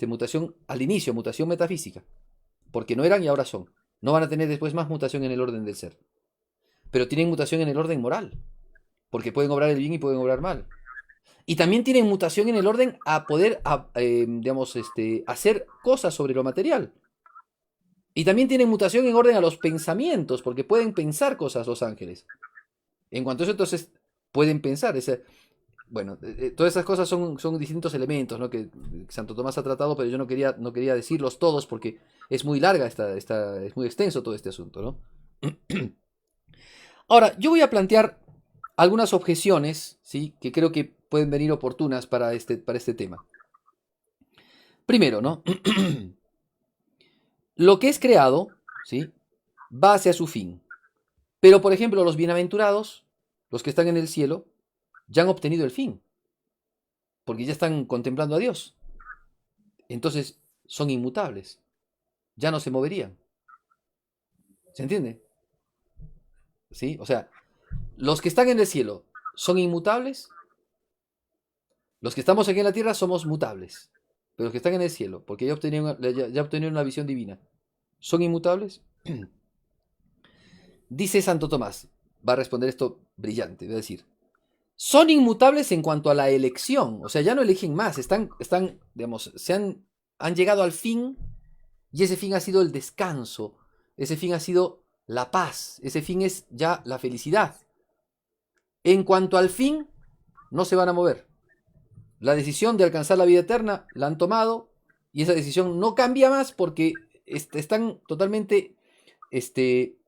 mutación al inicio, mutación metafísica, porque no eran y ahora son. No van a tener después más mutación en el orden del ser. Pero tienen mutación en el orden moral, porque pueden obrar el bien y pueden obrar mal. Y también tienen mutación en el orden a poder, digamos, hacer cosas sobre lo material. Y también tienen mutación en orden a los pensamientos, porque pueden pensar cosas los ángeles. En cuanto a eso, entonces, pueden pensar. Bueno, todas esas cosas son distintos elementos, ¿no? Que Santo Tomás ha tratado, pero yo no quería decirlos todos porque es muy larga, es muy extenso todo este asunto, ¿no? Ahora, yo voy a plantear algunas objeciones, ¿sí? Que creo que pueden venir oportunas para este tema. Primero, ¿no? Lo que es creado, ¿sí? Va hacia su fin. Pero, por ejemplo, los bienaventurados, los que están en el cielo, ya han obtenido el fin, porque ya están contemplando a Dios. Entonces, son inmutables. Ya no se moverían. ¿Se entiende? ¿Sí? O sea, los que están en el cielo son inmutables. Los que estamos aquí en la tierra somos mutables. Pero los que están en el cielo, porque ya obtenieron una visión divina, ¿son inmutables? Dice Santo Tomás, va a responder esto brillante, va a decir, son inmutables en cuanto a la elección, o sea, ya no eligen más, digamos, han llegado al fin y ese fin ha sido el descanso, ese fin ha sido la paz, ese fin es ya la felicidad. En cuanto al fin, no se van a mover. La decisión de alcanzar la vida eterna la han tomado y esa decisión no cambia más porque están totalmente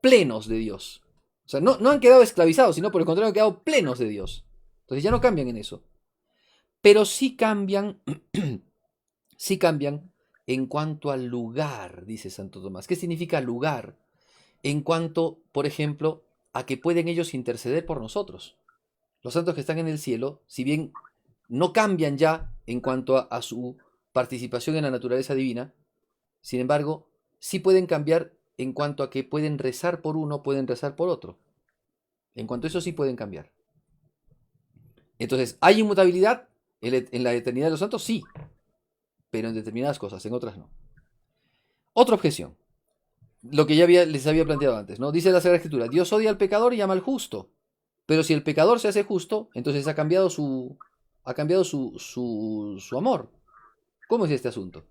plenos de Dios. O sea, no han quedado esclavizados, sino por el contrario han quedado plenos de Dios. Entonces ya no cambian en eso. Pero sí cambian, sí cambian en cuanto al lugar, dice Santo Tomás. ¿Qué significa lugar? En cuanto, por ejemplo, a que pueden ellos interceder por nosotros. Los santos que están en el cielo, si bien no cambian ya en cuanto a su participación en la naturaleza divina, sin embargo, sí pueden cambiar en cuanto a que pueden rezar por uno, pueden rezar por otro. En cuanto a eso sí pueden cambiar. Entonces, ¿hay inmutabilidad en la eternidad de los santos? Sí, pero en determinadas cosas, en otras no. Otra objeción, lo que les había planteado antes, ¿no? Dice la Sagrada Escritura, Dios odia al pecador y ama al justo. Pero si el pecador se hace justo, entonces ha cambiado su amor. ¿Cómo es este asunto?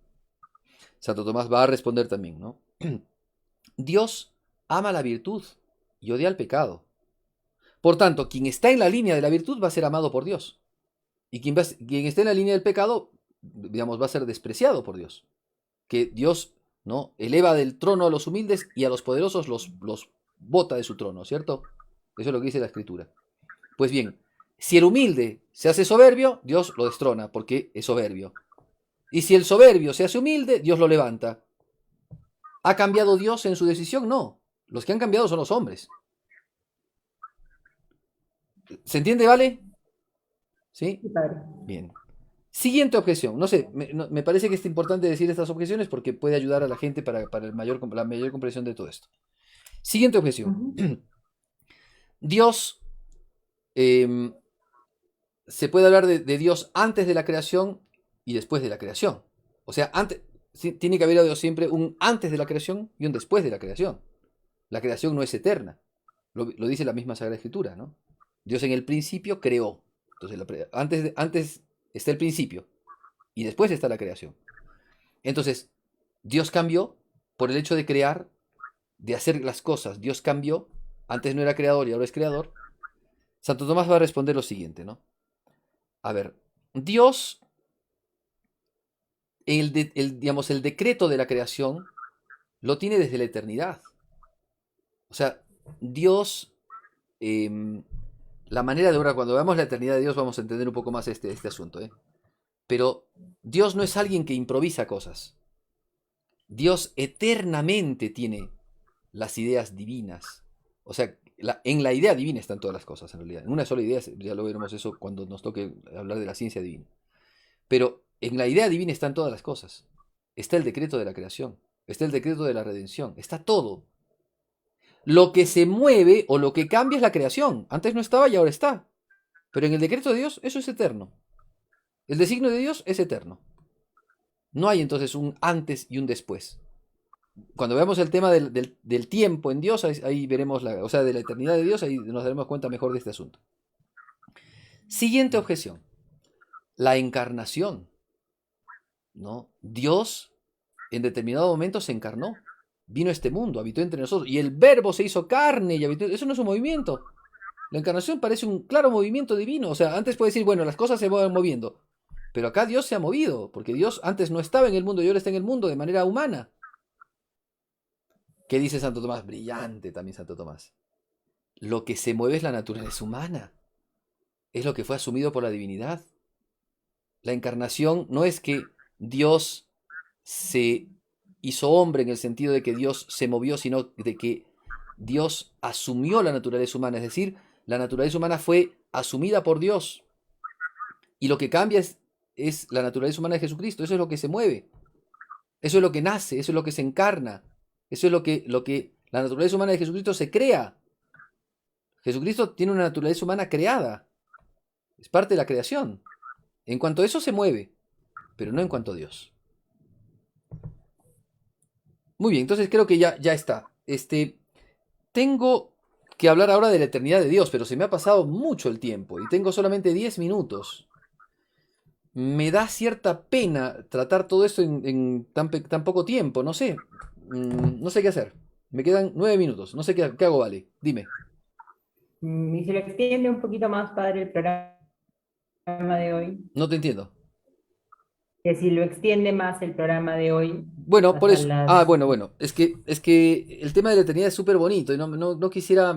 Santo Tomás va a responder también, ¿no? Dios ama la virtud y odia al pecado. Por tanto, quien está en la línea de la virtud va a ser amado por Dios. Y quien esté en la línea del pecado, digamos, va a ser despreciado por Dios. Que Dios, ¿no? Eleva del trono a los humildes y a los poderosos los bota de su trono, ¿cierto? Eso es lo que dice la Escritura. Pues bien, si el humilde se hace soberbio, Dios lo destrona porque es soberbio. Y si el soberbio se hace humilde, Dios lo levanta. ¿Ha cambiado Dios en su decisión? No. Los que han cambiado son los hombres. ¿Se entiende, vale? ¿Sí? Sí, padre. Bien. Siguiente objeción. No sé, me parece que es importante decir estas objeciones porque puede ayudar a la gente para la mayor comprensión de todo esto. Siguiente objeción. Ujú. Dios, eh, se puede hablar de Dios antes de la creación y después de la creación. O sea, tiene que haber Dios siempre un antes de la creación y un después de la creación. La creación no es eterna. Lo dice la misma Sagrada Escritura, ¿no? Dios en el principio creó. Entonces, antes está el principio y después está la creación. Entonces, Dios cambió por el hecho de crear, de hacer las cosas. Dios cambió. Antes no era creador y ahora es creador. Santo Tomás va a responder lo siguiente, ¿no? A ver, Dios, digamos, el decreto de la creación lo tiene desde la eternidad. O sea, Dios, em, la manera de obrar, cuando veamos la eternidad de Dios vamos a entender un poco más este asunto, ¿eh? Pero Dios no es alguien que improvisa cosas. Dios eternamente tiene las ideas divinas. O sea, en la idea divina están todas las cosas, en realidad. En una sola idea, ya lo veremos eso cuando nos toque hablar de la ciencia divina. Pero en la idea divina están todas las cosas. Está el decreto de la creación, está el decreto de la redención, está todo. Lo que se mueve o lo que cambia es la creación. Antes no estaba y ahora está. Pero en el decreto de Dios eso es eterno. El designio de Dios es eterno. No hay entonces un antes y un después. Cuando veamos el tema del tiempo en Dios, ahí veremos, o sea, de la eternidad de Dios, ahí nos daremos cuenta mejor de este asunto. Siguiente objeción. La encarnación, ¿no? Dios en determinado momento se encarnó. vino a este mundo, habitó entre nosotros, y el Verbo se hizo carne y habitó. Eso no es un movimiento. La encarnación parece un claro movimiento divino. O sea, antes puede decir, bueno, las cosas se van moviendo. Pero acá Dios se ha movido, porque Dios antes no estaba en el mundo y ahora está en el mundo de manera humana. ¿Qué dice Santo Tomás? Brillante también Santo Tomás. Lo que se mueve es la naturaleza humana. Es lo que fue asumido por la divinidad. La encarnación no es que Dios se hizo hombre en el sentido de que Dios se movió, sino de que Dios asumió la naturaleza humana. Es decir, la naturaleza humana fue asumida por Dios. Y lo que cambia es la naturaleza humana de Jesucristo. Eso es lo que se mueve. Eso es lo que nace. Eso es lo que se encarna. Eso es lo que la naturaleza humana de Jesucristo se crea. Jesucristo tiene una naturaleza humana creada. Es parte de la creación. En cuanto a eso se mueve, pero no en cuanto a Dios. Muy bien, entonces creo que ya está. Tengo que hablar ahora de la eternidad de Dios, pero se me ha pasado mucho el tiempo y tengo solamente 10 minutos. Me da cierta pena tratar todo esto en tan poco tiempo, no sé. No sé qué hacer. Me quedan 9 minutos, no sé qué hago, Vale. Dime. Y se lo extiende un poquito más, padre, el programa de hoy. No te entiendo. Que si lo extiende más el programa de hoy, Bueno, por hasta eso. Ah, las... bueno. Es que el tema de la eternidad es súper bonito y no quisiera.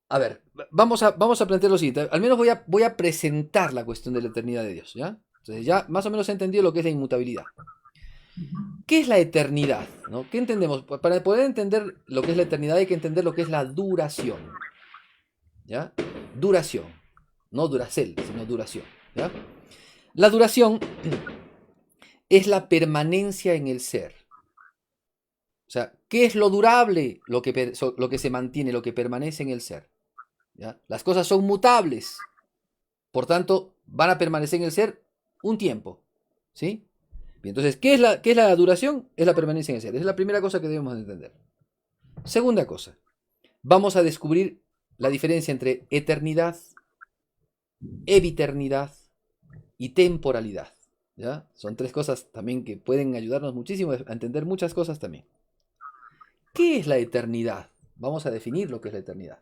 A ver, vamos a plantear lo siguiente. Al menos voy a presentar la cuestión de la eternidad de Dios, ¿ya? Entonces ya más o menos he entendido lo que es la inmutabilidad. ¿Qué es la eternidad? ¿No? ¿Qué entendemos? Para poder entender lo que es la eternidad hay que entender lo que es la duración. ¿Ya? Duración. No duracel, sino duración. ¿Ya? La duración es la permanencia en el ser. O sea, ¿qué es lo durable? Lo que se mantiene, lo que permanece en el ser. ¿Ya? Las cosas son mutables. Por tanto, van a permanecer en el ser un tiempo. ¿Sí? Bien, entonces, ¿qué es la duración? Es la permanencia en el ser. Esa es la primera cosa que debemos entender. Segunda cosa, vamos a descubrir la diferencia entre eternidad, eviternidad y temporalidad. ¿Ya? Son tres cosas también que pueden ayudarnos muchísimo a entender muchas cosas también. ¿Qué es la eternidad? Vamos a definir lo que es la eternidad.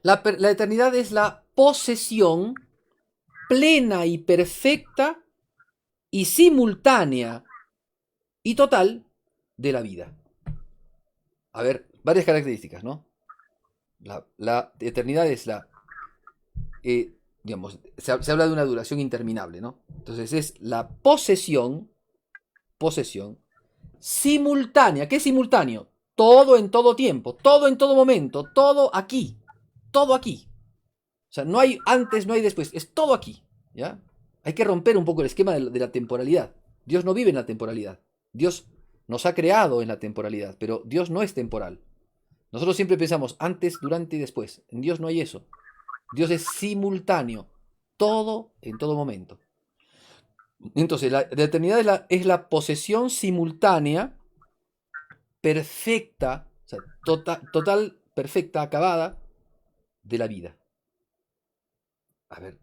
La eternidad es la posesión plena y perfecta y simultánea y total de la vida. A ver, varias características, ¿no? La eternidad es digamos, se habla de una duración interminable, ¿no? Entonces es la posesión simultánea. ¿Qué es simultáneo? Todo en todo tiempo, todo en todo momento, todo aquí. Todo aquí. O sea, no hay antes, no hay después, es todo aquí. ¿Ya? Hay que romper un poco el esquema de la temporalidad. Dios no vive en la temporalidad. Dios nos ha creado en la temporalidad, pero Dios no es temporal. Nosotros siempre pensamos antes, durante y después. En Dios no hay eso. Dios es simultáneo. Todo en todo momento. Entonces, la eternidad es la posesión simultánea, perfecta, o sea, total, perfecta, acabada, de la vida. A ver,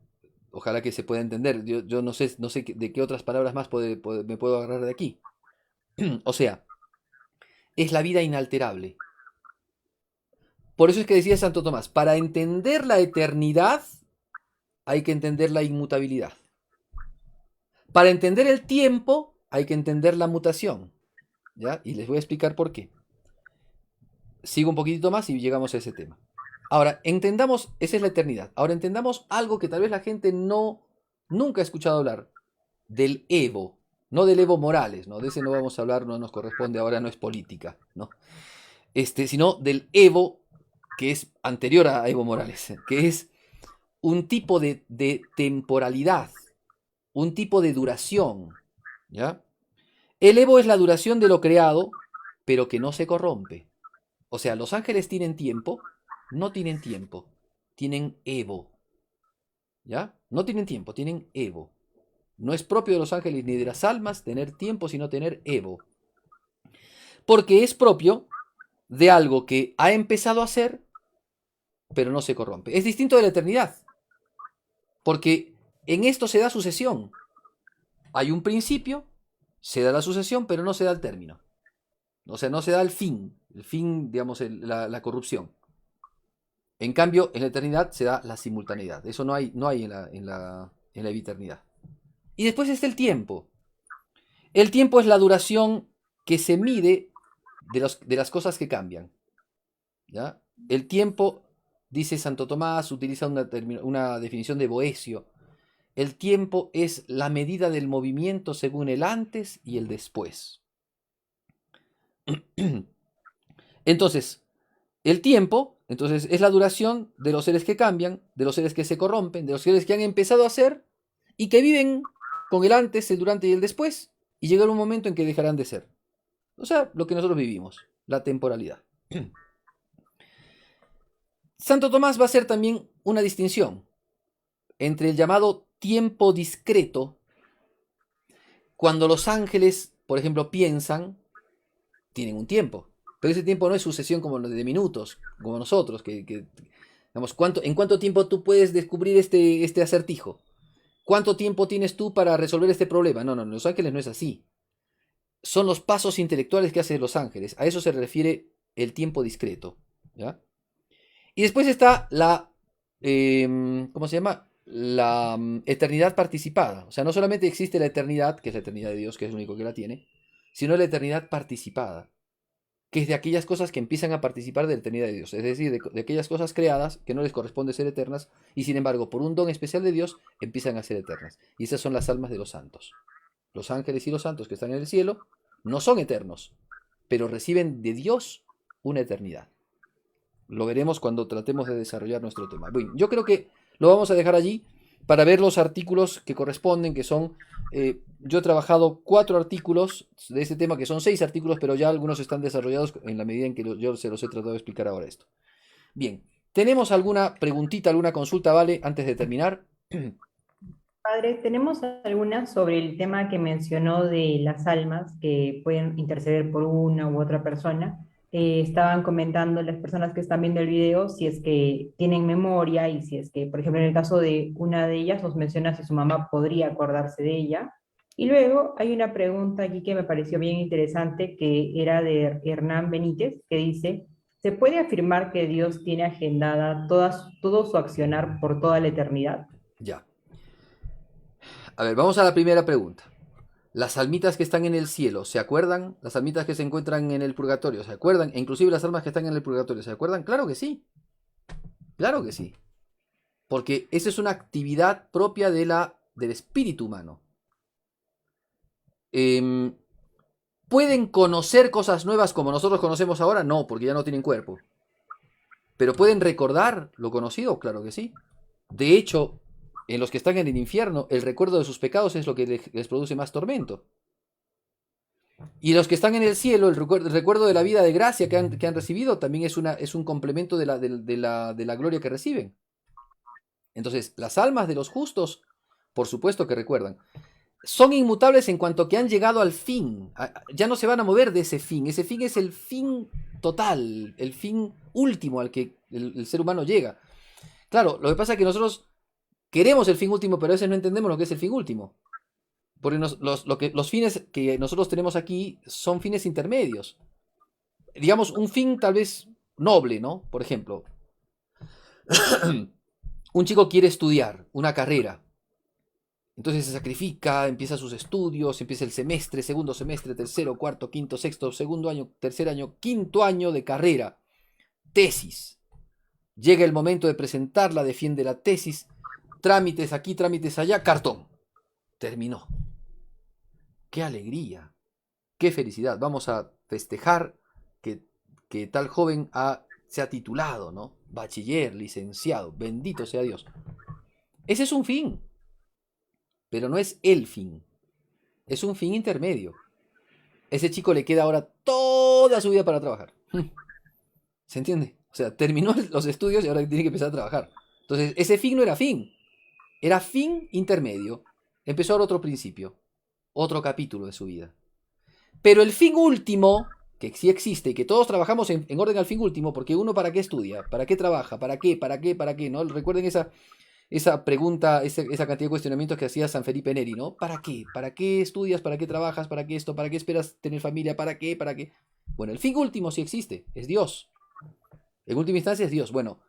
ojalá que se pueda entender. Yo no sé de qué otras palabras más me puedo agarrar de aquí. O sea, es la vida inalterable. Por eso es que decía Santo Tomás, para entender la eternidad hay que entender la inmutabilidad. Para entender el tiempo hay que entender la mutación. ¿Ya? Y les voy a explicar por qué. Sigo un poquitito más y llegamos a ese tema. Ahora, entendamos, esa es la eternidad. Ahora entendamos algo que tal vez la gente nunca ha escuchado hablar, del Evo. No del Evo Morales, ¿no? De ese no vamos a hablar, no nos corresponde, ahora no es política, ¿no? Sino del Evo, que es anterior a Evo Morales, que es un tipo de temporalidad, un tipo de duración, ¿ya? El Evo es la duración de lo creado, pero que no se corrompe. O sea, los ángeles tienen tiempo, no tienen tiempo, tienen Evo. ¿Ya? No tienen tiempo, tienen Evo. No es propio de los ángeles ni de las almas tener tiempo, sino tener Evo. Porque es propio de algo que ha empezado a ser, pero no se corrompe. Es distinto de la eternidad. Porque en esto se da sucesión. Hay un principio, se da la sucesión, pero no se da el término. O sea, no se da el fin, digamos, la corrupción. En cambio, en la eternidad se da la simultaneidad. Eso no hay en la eternidad. Y después está el tiempo. El tiempo es la duración que se mide de las cosas que cambian. ¿Ya? El tiempo, dice Santo Tomás, utiliza una definición de Boecio. El tiempo es la medida del movimiento según el antes y el después. Entonces, el tiempo, entonces, es la duración de los seres que cambian, de los seres que se corrompen, de los seres que han empezado a ser y que viven con el antes, el durante y el después, y llegará un momento en que dejarán de ser. O sea, lo que nosotros vivimos, la temporalidad. Santo Tomás va a hacer también una distinción entre el llamado tiempo discreto, cuando los ángeles, por ejemplo, piensan, tienen un tiempo, pero ese tiempo no es sucesión como de minutos, como nosotros, digamos, ¿en cuánto tiempo tú puedes descubrir este acertijo? ¿Cuánto tiempo tienes tú para resolver este problema? No, los ángeles no es así. Son los pasos intelectuales que hacen los ángeles. A eso se refiere el tiempo discreto. ¿Ya? Y después está ¿cómo se llama? La eternidad participada. O sea, no solamente existe la eternidad, que es la eternidad de Dios, que es el único que la tiene, sino la eternidad participada, que es de aquellas cosas que empiezan a participar de la eternidad de Dios. Es decir, de aquellas cosas creadas que no les corresponde ser eternas y sin embargo, por un don especial de Dios, empiezan a ser eternas. Y esas son las almas de los santos. Los ángeles y los santos que están en el cielo no son eternos, pero reciben de Dios una eternidad. Lo veremos cuando tratemos de desarrollar nuestro tema. Bueno, yo creo que lo vamos a dejar allí para ver los artículos que corresponden, que son... yo he trabajado 4 artículos de este tema, que son 6 artículos, pero ya algunos están desarrollados en la medida en que yo se los he tratado de explicar ahora esto. Bien, ¿tenemos alguna preguntita, alguna consulta, Vale, antes de terminar? Padre, tenemos algunas sobre el tema que mencionó de las almas que pueden interceder por una u otra persona. Estaban comentando las personas que están viendo el video si es que tienen memoria y si es que, por ejemplo, en el caso de una de ellas nos menciona si su mamá podría acordarse de ella. Y luego hay una pregunta aquí que me pareció bien interesante, que era de Hernán Benítez, que dice, ¿se puede afirmar que Dios tiene agendada todo su accionar por toda la eternidad? Ya. A ver, vamos a la primera pregunta. Las almitas que están en el cielo, ¿se acuerdan? Las almitas que se encuentran en el purgatorio, ¿se acuerdan? E inclusive las almas que están en el purgatorio, ¿se acuerdan? Claro que sí. Claro que sí. Porque esa es una actividad propia del espíritu humano. ¿Pueden conocer cosas nuevas como nosotros conocemos ahora? No, porque ya no tienen cuerpo. ¿Pero pueden recordar lo conocido? Claro que sí. De hecho, en los que están en el infierno, el recuerdo de sus pecados es lo que les produce más tormento. Y los que están en el cielo, el recuerdo de la vida de gracia que han recibido también es un complemento de la gloria que reciben. Entonces, las almas de los justos, por supuesto que recuerdan. Son inmutables en cuanto que han llegado al fin. Ya no se van a mover de ese fin. Ese fin es el fin total, el fin último al que el ser humano llega. Claro, lo que pasa es que nosotros queremos el fin último, pero a veces no entendemos lo que es el fin último. Porque los fines que nosotros tenemos aquí son fines intermedios. Digamos, un fin tal vez noble, ¿no? Por ejemplo, un chico quiere estudiar una carrera. Entonces se sacrifica, empieza sus estudios, empieza el semestre, segundo semestre, tercero, cuarto, quinto, sexto, segundo año, tercer año, quinto año de carrera. Tesis. Llega el momento de presentarla, defiende la tesis, trámites aquí, trámites allá, cartón. Terminó. ¡Qué alegría! ¡Qué felicidad! Vamos a festejar que tal joven se ha titulado, ¿no? Bachiller, licenciado, bendito sea Dios. Ese es un fin, pero no es el fin. Es un fin intermedio. Ese chico le queda ahora toda su vida para trabajar. ¿Se entiende? O sea, terminó los estudios y ahora tiene que empezar a trabajar. Entonces, ese fin no era fin. Era fin intermedio. Empezó ahora otro principio. Otro capítulo de su vida. Pero el fin último, que sí existe y que todos trabajamos en orden al fin último, porque uno para qué estudia, para qué trabaja, para qué, ¿no? Recuerden esa pregunta, esa cantidad de cuestionamientos que hacía San Felipe Neri, ¿no? ¿Para qué? ¿Para qué estudias? ¿Para qué trabajas? ¿Para qué esto? ¿Para qué esperas tener familia? ¿Para qué? ¿Para qué? Bueno, el fin último sí existe, es Dios. En última instancia es Dios. Bueno,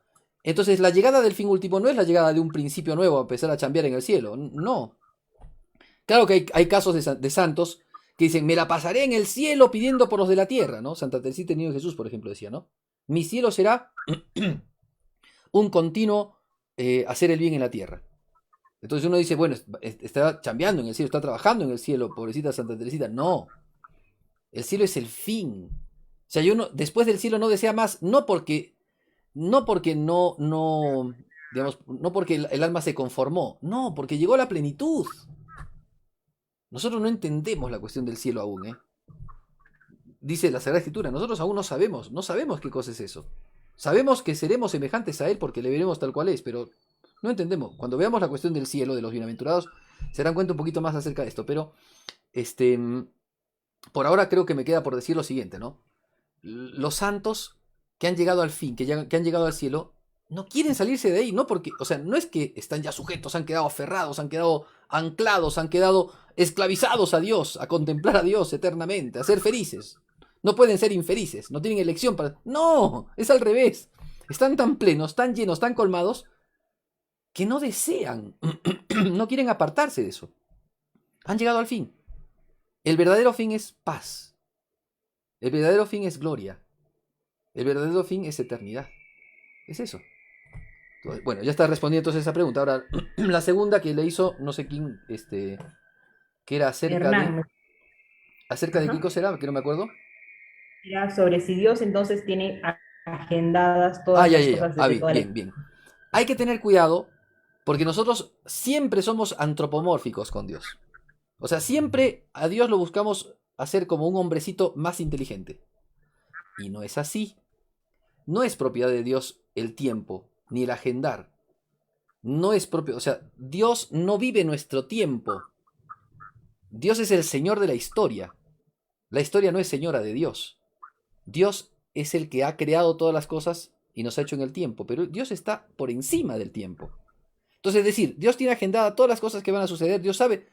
entonces la llegada del fin último no es la llegada de un principio nuevo a empezar a chambear en el cielo. No. Claro que hay casos de santos que dicen, me la pasaré en el cielo pidiendo por los de la tierra, ¿no? Santa Teresita del Niño Jesús, por ejemplo, decía, ¿no? Mi cielo será un continuo hacer el bien en la tierra. Entonces uno dice, bueno, está chambeando en el cielo, está trabajando en el cielo, pobrecita Santa Teresita. No, el cielo es el fin. O sea, yo no, después del cielo no desea más, digamos, no porque el alma se conformó, no, porque llegó a la plenitud. Nosotros no entendemos la cuestión del cielo aún, ¿eh? Dice la Sagrada Escritura, nosotros aún no sabemos qué cosa es eso. Sabemos que seremos semejantes a Él porque le veremos tal cual es, pero no entendemos. Cuando veamos la cuestión del cielo, de los bienaventurados, se darán cuenta un poquito más acerca de esto, pero por ahora creo que me queda por decir lo siguiente, ¿no? Los santos que han llegado al fin, que han llegado al cielo, no quieren salirse de ahí, no porque, o sea, no es que están ya sujetos, han quedado aferrados, han quedado anclados, han quedado esclavizados a Dios, a contemplar a Dios eternamente, a ser felices. No pueden ser infelices, no tienen elección para... No, es al revés. Están tan plenos, tan llenos, tan colmados, que no desean, no quieren apartarse de eso. Han llegado al fin. El verdadero fin es paz. El verdadero fin es gloria. El verdadero fin es eternidad. Es eso. Entonces, bueno, ya está respondiendo entonces esa pregunta. Ahora, la segunda que le hizo, no sé quién, que era acerca Hernán. de... ¿Acerca de qué cosa era? Que no me acuerdo. Era sobre si Dios entonces tiene agendadas Ah, todas ya, las ya, ya. cosas Ah, desde bien, toda la... bien, bien. Hay que tener cuidado porque nosotros siempre somos antropomórficos con Dios. O sea, siempre a Dios lo buscamos hacer como un hombrecito más inteligente. Y no es así. No es propiedad de Dios el tiempo, ni el agendar. No es propio, o sea, Dios no vive nuestro tiempo. Dios es el Señor de la historia. La historia no es señora de Dios. Dios es el que ha creado todas las cosas y nos ha hecho en el tiempo, pero Dios está por encima del tiempo. Entonces, es decir, Dios tiene agendada todas las cosas que van a suceder. Dios sabe,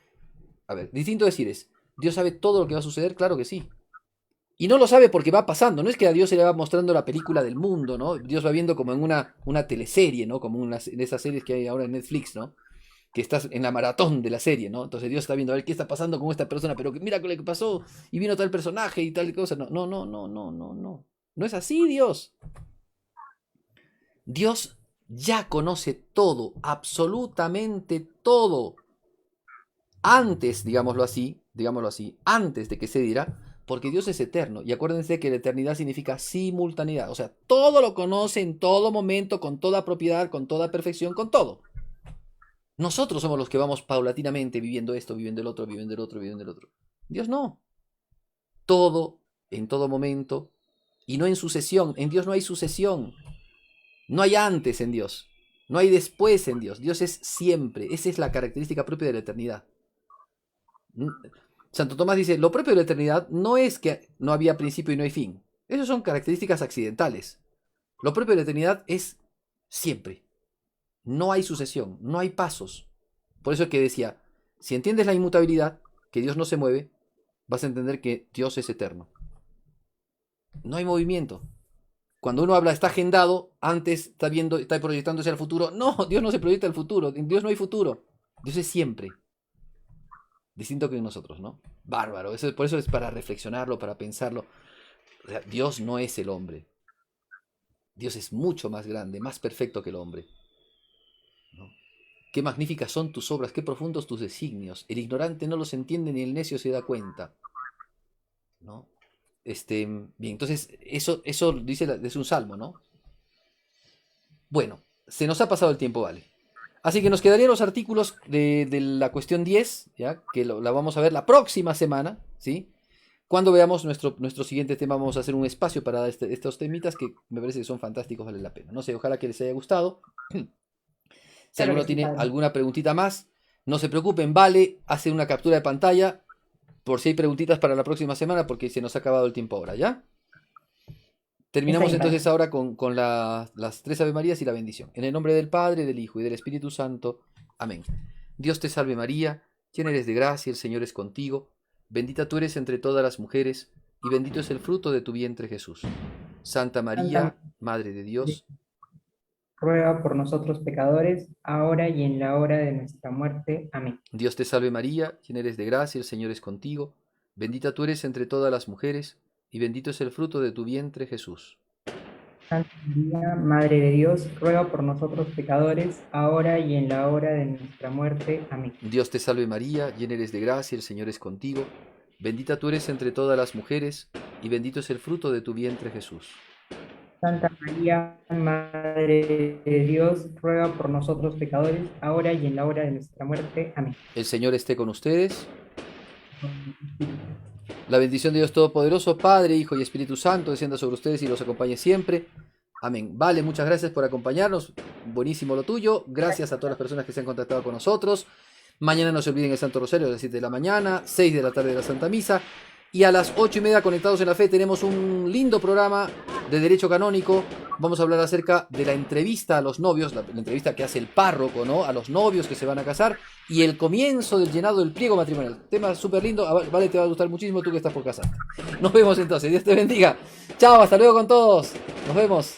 a ver, distinto decir es, ¿Dios sabe todo lo que va a suceder? Claro que sí. Y no lo sabe porque va pasando, no es que a Dios se le va mostrando la película del mundo, ¿no? Dios va viendo como en una teleserie, ¿no? Como de esas series que hay ahora en Netflix, ¿no? Que estás en la maratón de la serie, ¿no? Entonces Dios está viendo a ver qué está pasando con esta persona, pero mira lo que pasó y vino tal personaje y tal cosa. No, no, no, no, no, no, no. No es así, Dios. Dios ya conoce todo, absolutamente todo. Antes, digámoslo así, antes de que se diera, porque Dios es eterno. Y acuérdense que la eternidad significa simultaneidad. O sea, todo lo conoce en todo momento, con toda propiedad, con toda perfección, con todo. Nosotros somos los que vamos paulatinamente viviendo esto, viviendo el otro, viviendo el otro, viviendo el otro. Dios no. Todo, en todo momento, y no en sucesión. En Dios no hay sucesión. No hay antes en Dios. No hay después en Dios. Dios es siempre. Esa es la característica propia de la eternidad. Santo Tomás dice, lo propio de la eternidad no es que no había principio y no hay fin. Esas son características accidentales. Lo propio de la eternidad es siempre. No hay sucesión, no hay pasos. Por eso es que decía, si entiendes la inmutabilidad, que Dios no se mueve, vas a entender que Dios es eterno. No hay movimiento. Cuando uno habla está agendado, antes está viendo, está proyectándose al futuro. No, Dios no se proyecta al futuro. En Dios no hay futuro. Dios es siempre. Distinto que nosotros, ¿no? Bárbaro. Por eso es para reflexionarlo, para pensarlo. O sea, Dios no es el hombre. Dios es mucho más grande, más perfecto que el hombre, ¿no? Qué magníficas son tus obras, qué profundos tus designios. El ignorante no los entiende ni el necio se da cuenta, ¿no? Bien, entonces eso dice es un salmo, ¿no? Bueno, se nos ha pasado el tiempo, vale. Así que nos quedarían los artículos de la cuestión 10, ¿ya? Que la vamos a ver la próxima semana, ¿sí? Cuando veamos nuestro siguiente tema, vamos a hacer un espacio para estos temitas que me parece que son fantásticos, vale la pena. No sé, ojalá que les haya gustado. Si Claro que alguno sí, tiene padre. alguna preguntita más, no se preocupen, vale, hace una captura de pantalla por si hay preguntitas para la próxima semana, porque se nos ha acabado el tiempo ahora, ¿ya? Está Terminamos bien, entonces padre. ahora con las tres Ave Marías y la bendición. En el nombre del Padre, del Hijo y del Espíritu Santo. Amén. Dios te salve María, llena eres de gracia, el Señor es contigo. Bendita tú eres entre todas las mujeres, y bendito es el fruto de tu vientre, Jesús. Santa María, Madre de Dios, ruega por nosotros pecadores, ahora y en la hora de nuestra muerte. Amén. Dios te salve María, llena eres de gracia, el Señor es contigo. Bendita tú eres entre todas las mujeres, y bendito es el fruto de tu vientre, Jesús. Santa María, Madre de Dios, ruega por nosotros pecadores, ahora y en la hora de nuestra muerte. Amén. Dios te salve María, llena eres de gracia, el Señor es contigo. Bendita tú eres entre todas las mujeres, y bendito es el fruto de tu vientre, Jesús. Santa María, Madre de Dios, ruega por nosotros pecadores, ahora y en la hora de nuestra muerte. Amén. El Señor esté con ustedes. La bendición de Dios Todopoderoso, Padre, Hijo y Espíritu Santo, descienda sobre ustedes y los acompañe siempre. Amén. Vale, muchas gracias por acompañarnos. Buenísimo lo tuyo. Gracias a todas las personas que se han contactado con nosotros. Mañana no se olviden el Santo Rosario a las 7 de la mañana, 6 de la tarde de la Santa Misa. Y a las 8:30, Conectados en la Fe, tenemos un lindo programa de Derecho Canónico. Vamos a hablar acerca de la entrevista a los novios, la entrevista que hace el párroco, ¿no?, a los novios que se van a casar, y el comienzo del llenado del pliego matrimonial. Tema súper lindo. Vale, te va a gustar muchísimo tú que estás por casarte. Nos vemos entonces. Dios te bendiga. Chao, hasta luego con todos. Nos vemos.